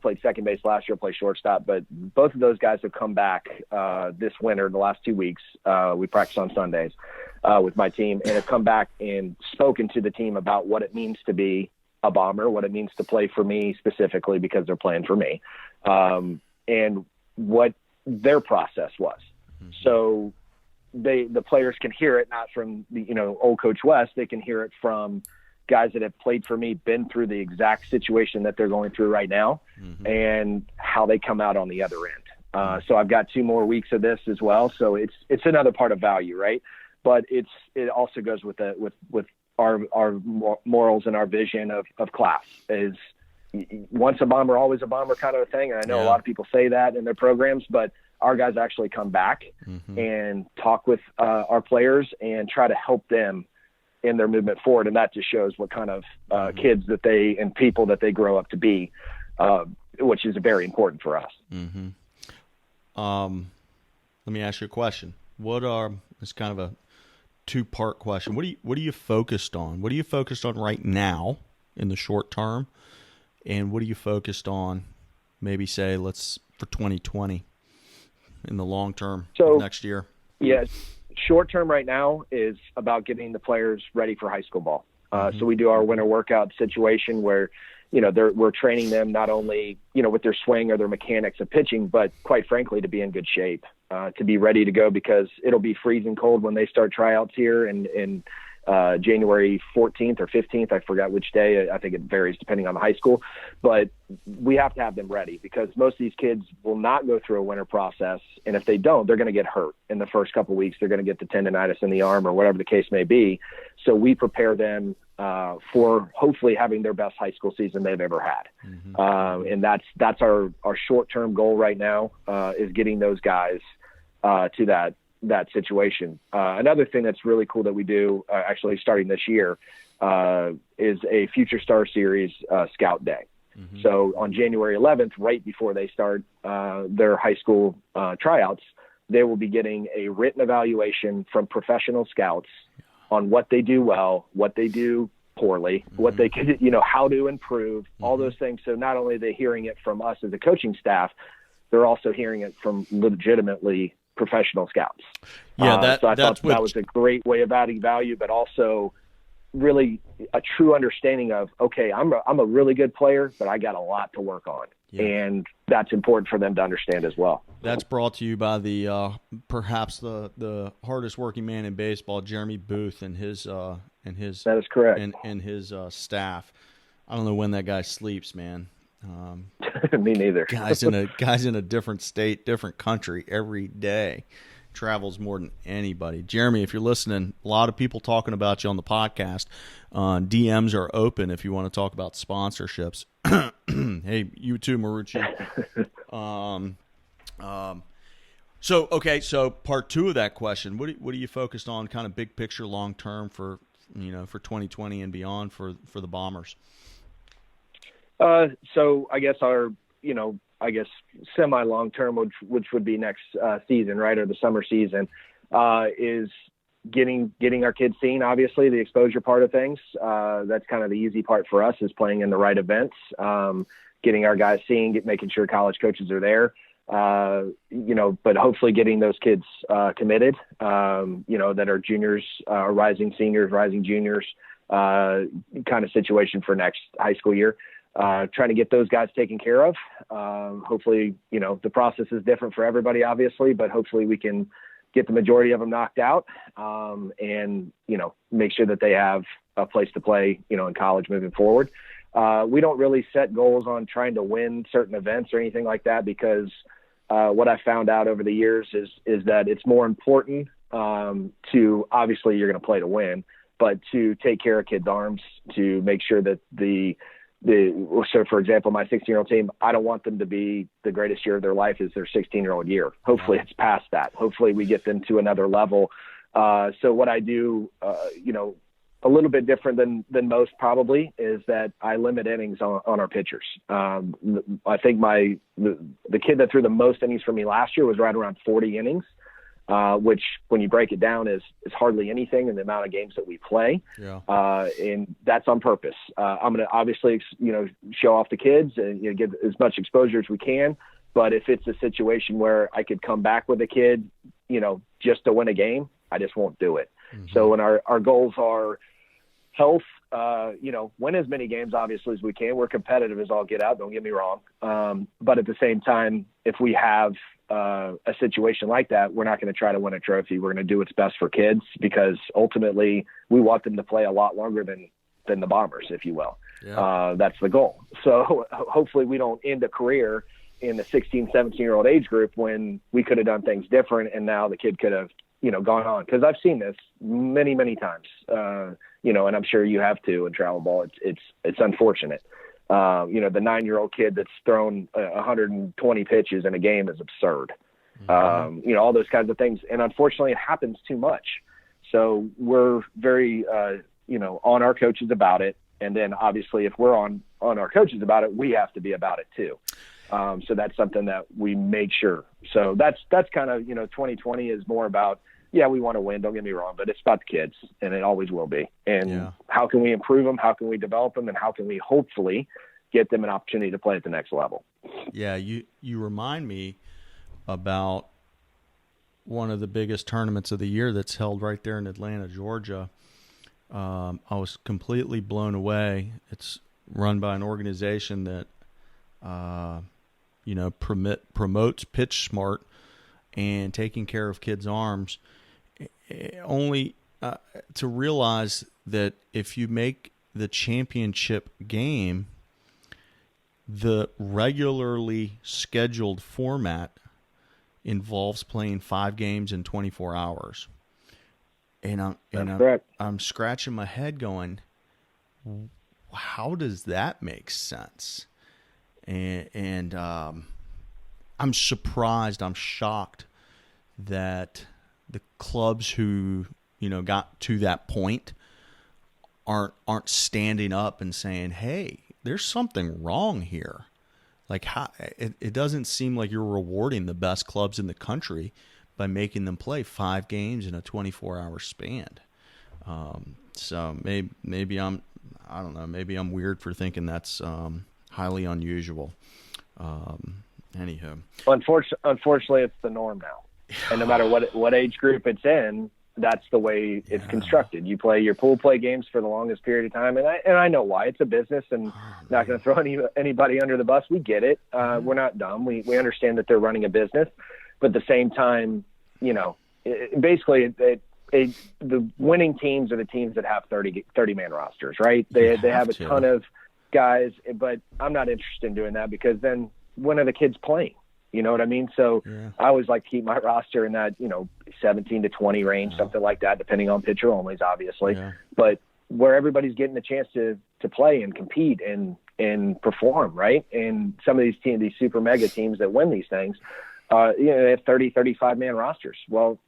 Played second base last year, played shortstop. But both of those guys have come back this winter, the last 2 weeks. We practice on Sundays with my team, and have come back and spoken to the team about what it means to be a Bomber, what it means to play for me specifically because they're playing for me, and what their process was. Mm-hmm. So the players can hear it, not from the old Coach West. They can hear it from guys that have played for me, been through the exact situation that they're going through right now, mm-hmm. and how they come out on the other end. So I've got 2 more weeks of this as well. So it's another part of value, right? But it also goes with our morals and our vision of class. Is once a Bomber, always a Bomber kind of a thing. And I know a lot of people say that in their programs, but our guys actually come back mm-hmm. and talk with our players and try to help them in their movement forward. And that just shows what kind of kids that and people that they grow up to be, which is very important for us. Mm-hmm. Let me ask you a question. It's kind of a 2-part question. What are you focused on? What are you focused on right now in the short term? And what are you focused on, maybe say, for 2020 in the long term, next year? Yes. Short term right now is about getting the players ready for high school ball. Mm-hmm. So we do our winter workout situation where, we're training them not only, with their swing or their mechanics of pitching, but quite frankly, to be in good shape, to be ready to go, because it'll be freezing cold when they start tryouts here in January 14th or 15th. I forgot which day. I think it varies depending on the high school, but we have to have them ready, because most of these kids will not go through a winter process. And if they don't, they're going to get hurt in the first couple of weeks. They're going to get the tendonitis in the arm or whatever the case may be. So we prepare them for hopefully having their best high school season they've ever had. Mm-hmm. And that's our short-term goal right now, is getting those guys to that situation. Another thing that's really cool that we do, actually starting this year, is a Future Star Series Scout Day. Mm-hmm. So on January 11th, right before they start their high school tryouts, they will be getting a written evaluation from professional scouts on what they do well, what they do poorly, mm-hmm. what they could, how to improve, mm-hmm. all those things. So not only are they hearing it from us as a coaching staff, they're also hearing it from legitimately professional scouts. Yeah, so I thought that was a great way of adding value, but also really a true understanding of, okay, I'm a really good player, but I got a lot to work on. Yeah. And that's important for them to understand as well. That's brought to you by the perhaps the hardest working man in baseball, Jeremy Booth, and his that is correct, and his staff. I don't know when that guy sleeps, man. Me neither. Guys in a different state, different country every day, travels more than anybody. Jeremy, if you're listening, a lot of people talking about you on the podcast. DMs are open if you want to talk about sponsorships. Hey, you too, Marucci. So part two of that question, what are you focused on, kind of big picture, long term for 2020 and beyond for the Bombers? So I guess semi long term, which would be next season, right, or the summer season, is getting our kids seen. Obviously, the exposure part of things. That's kind of the easy part for us, is playing in the right events, getting our guys seen, making sure college coaches are there. But hopefully getting those kids committed, that are juniors, rising seniors, rising juniors, kind of situation for next high school year. Trying to get those guys taken care of. Hopefully, the process is different for everybody, obviously, but hopefully we can get the majority of them knocked out, and make sure that they have a place to play, in college moving forward. We don't really set goals on trying to win certain events or anything like that, because what I found out over the years is that it's more important to, obviously you're going to play to win, but to take care of kids' arms, to make sure that so for example, my 16-year-old team, I don't want them to be the greatest year of their life is their 16-year-old year. Hopefully it's past that. Hopefully we get them to another level. So what I do, a little bit different than most probably, is that I limit innings on our pitchers. I think the kid that threw the most innings for me last year was right around 40 innings, which when you break it down is hardly anything in the amount of games that we play. Yeah. And that's on purpose. I'm going to obviously, show off the kids and give as much exposure as we can. But if it's a situation where I could come back with a kid, just to win a game, I just won't do it. Mm-hmm. So when our goals are health, win as many games, obviously, as we can. We're competitive as all get out, don't get me wrong. But at the same time, if we have a situation like that, we're not going to try to win a trophy. We're going to do what's best for kids, because ultimately we want them to play a lot longer than the Bombers, if you will. Yeah. That's the goal. So hopefully we don't end a career in the 16, 17-year-old age group when we could have done things different, and now the kid could have, gone on. Because I've seen this many, many times, and I'm sure you have too in travel ball. It's unfortunate. The 9-year-old kid that's thrown 120 pitches in a game is absurd. Mm-hmm. All those kinds of things. And unfortunately, it happens too much. So we're very, on our coaches about it. And then obviously if we're on our coaches about it, we have to be about it too. So that's something that we make sure. So that's kind of, 2020 is more about, yeah, we want to win, don't get me wrong, but it's about the kids, and it always will be. And How can we improve them? How can we develop them? And how can we hopefully get them an opportunity to play at the next level? Yeah, you remind me about one of the biggest tournaments of the year that's held right there in Atlanta, Georgia. I was completely blown away. It's run by an organization that, promotes pitch smart and taking care of kids' arms. Only to realize that if you make the championship game, the regularly scheduled format involves playing 5 games in 24 hours. And I'm scratching my head going, how does that make sense? And I'm surprised, I'm shocked that the clubs who, got to that point aren't standing up and saying, hey, there's something wrong here. Like, it doesn't seem like you're rewarding the best clubs in the country by making them play 5 games in a 24-hour span. So maybe I don't know, maybe I'm weird for thinking that's highly unusual. Anywho. Unfortunately, it's the norm now. And no matter what age group it's in, that's the way it's constructed. You play your pool play games for the longest period of time. And I know why. It's a business, and not going to throw anybody under the bus. We get it. We're not dumb. We understand that they're running a business. But at the same time, basically the winning teams are the teams that have 30-man rosters, right? They have a ton of guys, but I'm not interested in doing that, because then when are the kids playing? You know what I mean? So Yeah. I always like to keep my roster in that, 17 to 20 range, something like that, depending on pitcher onlys, obviously. Yeah. But where everybody's getting the chance to play and compete and perform, right? And some of these teams, these super mega teams that win these things, they have 30, 35-man rosters. Well,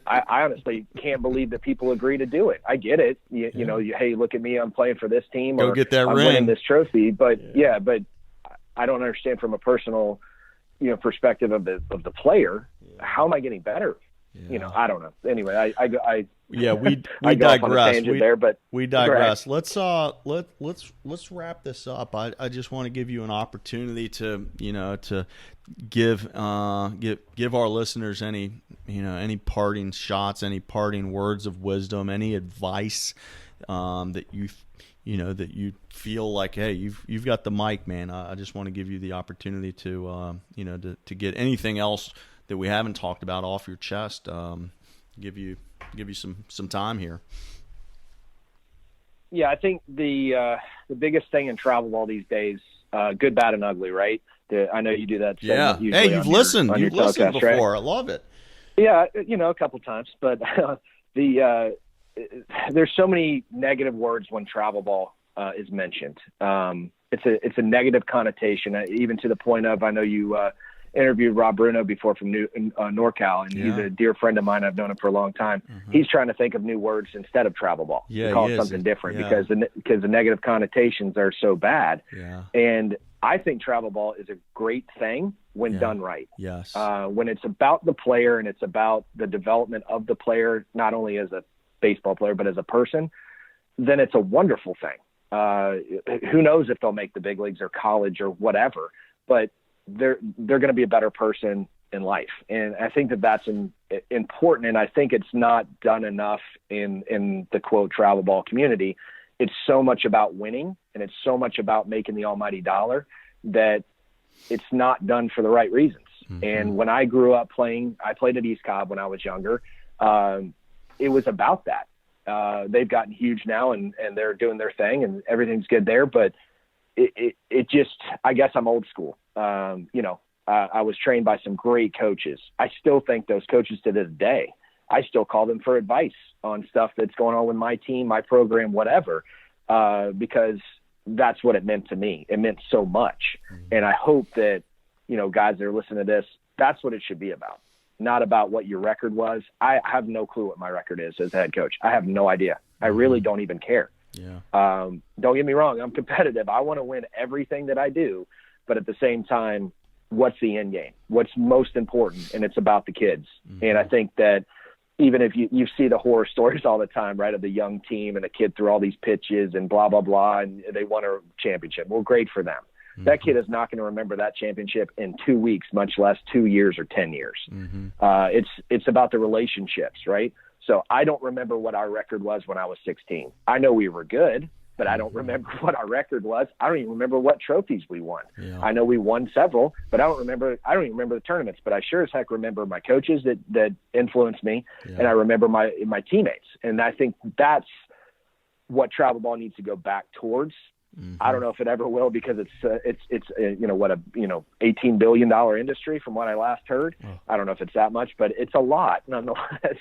I honestly can't believe that people agree to do it. I get it. Hey, look at me, I'm playing for this team, Go or get that I'm ring. winning this trophy. But but I don't understand from a personal, perspective of the player. How am I getting better? Yeah. I don't know. Anyway, I we I go off on a digress. tangent there, but we digress. Let's wrap this up. I just want to give you an opportunity to give our listeners any parting shots, any parting words of wisdom, any advice that you feel like, hey, you've got the mic, man. I just want to give you the opportunity to to get anything else that we haven't talked about off your chest. Give you some time here. Yeah, I think the biggest thing in travel ball these days, good, bad, and ugly, right? I know you do that. Yeah. Hey, you've listened. You've listened before. Right? I love it. Yeah, a couple times, but there's so many negative words when travel ball is mentioned. It's a negative connotation, even to the point of, I know you interviewed Rob Bruno before from NorCal, and he's a dear friend of mine. I've known him for a long time. He's trying to think of new words instead of travel ball. Yeah, call it something different because the negative connotations are so bad. Yeah. And I think travel ball is a great thing when done right. Yes. When it's about the player and it's about the development of the player, not only as a baseball player but as a person, then it's a wonderful thing. Who knows if they'll make the big leagues or college or whatever, but they're going to be a better person in life. And I think that's important. And I think it's not done enough in the quote travel ball community. It's so much about winning and it's so much about making the almighty dollar that it's not done for the right reasons. Mm-hmm. And when I grew up playing, I played at East Cobb when I was younger. It was about that. They've gotten huge now and they're doing their thing and everything's good there, but it just, I guess I'm old school. I was trained by some great coaches. I still think those coaches to this day, I still call them for advice on stuff that's going on with my team, my program, whatever, because that's what it meant to me. It meant so much. Mm-hmm. And I hope that, guys that are listening to this, that's what it should be about. Not about what your record was. I have no clue what my record is as a head coach. I have no idea. I really don't even care. Yeah. Don't get me wrong. I'm competitive. I want to win everything that I do, but at the same time, what's the end game? What's most important? And it's about the kids. Mm-hmm. And I think that even if you see the horror stories all the time, right, of the young team and the kid threw all these pitches and blah, blah, blah, and they won a championship. Well, great for them. Mm-hmm. That kid is not going to remember that championship in 2 weeks, much less 2 years or 10 years. Mm-hmm. It's about the relationships, right? So I don't remember what our record was when I was 16. I know we were good, but I don't remember what our record was. I don't even remember what trophies we won. Yeah. I know we won several, but I don't even remember the tournaments, but I sure as heck remember my coaches that influenced me. Yeah. And I remember my teammates. And I think that's what travel ball needs to go back towards. Mm-hmm. I don't know if it ever will because it's $18 billion industry from what I last heard. Oh. I don't know if it's that much, but it's a lot nonetheless.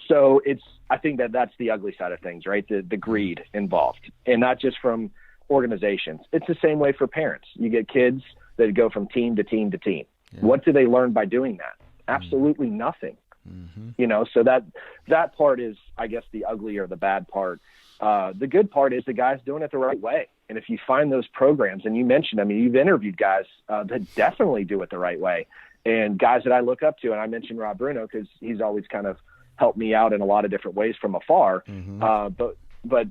So I think that's the ugly side of things, right? The greed involved, and not just from organizations. It's the same way for parents. You get kids that go from team to team to team. Yeah. What do they learn by doing that? Absolutely nothing. Mm-hmm. So that part is, I guess, the ugly or the bad part. The good part is the guys doing it the right way. And if you find those programs, and you mentioned, you've interviewed guys that definitely do it the right way, and guys that I look up to. And I mentioned Rob Bruno because he's always kind of helped me out in a lot of different ways from afar. Mm-hmm. But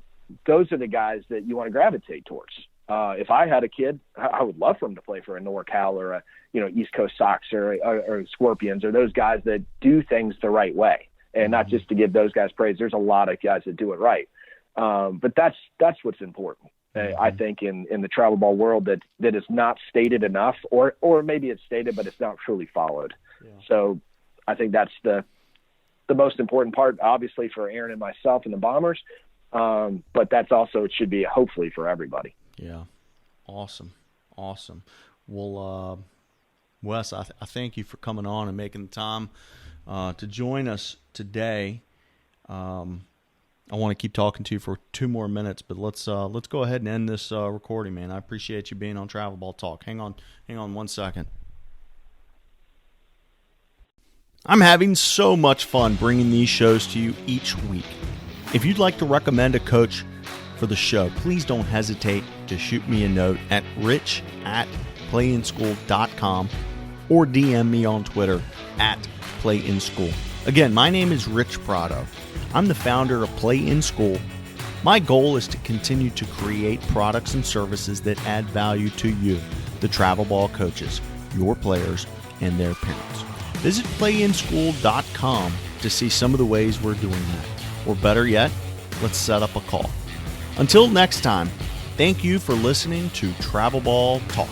those are the guys that you want to gravitate towards. If I had a kid, I would love for him to play for a NorCal or a East Coast Sox or Scorpions, or those guys that do things the right way. And not just to give those guys praise. There's a lot of guys that do it right. But that's what's important. I think in the travel ball world that is not stated enough, or maybe it's stated, but it's not truly followed. Yeah. So I think that's the most important part, obviously for Aaron and myself and the Bombers. But that's also, it should be hopefully for everybody. Yeah. Awesome. Well, Wes, I thank you for coming on and making the time to join us today. I want to keep talking to you for 2 more minutes, but let's go ahead and end this recording, man. I appreciate you being on Travel Ball Talk. Hang on 1 second. I'm having so much fun bringing these shows to you each week. If you'd like to recommend a coach for the show, please don't hesitate to shoot me a note at rich@playinschool.com or DM me on Twitter @playinschool. Again, my name is Rich Prado. I'm the founder of Play in School. My goal is to continue to create products and services that add value to you, the travel ball coaches, your players, and their parents. Visit playinschool.com to see some of the ways we're doing that. Or better yet, let's set up a call. Until next time, thank you for listening to Travel Ball Talk.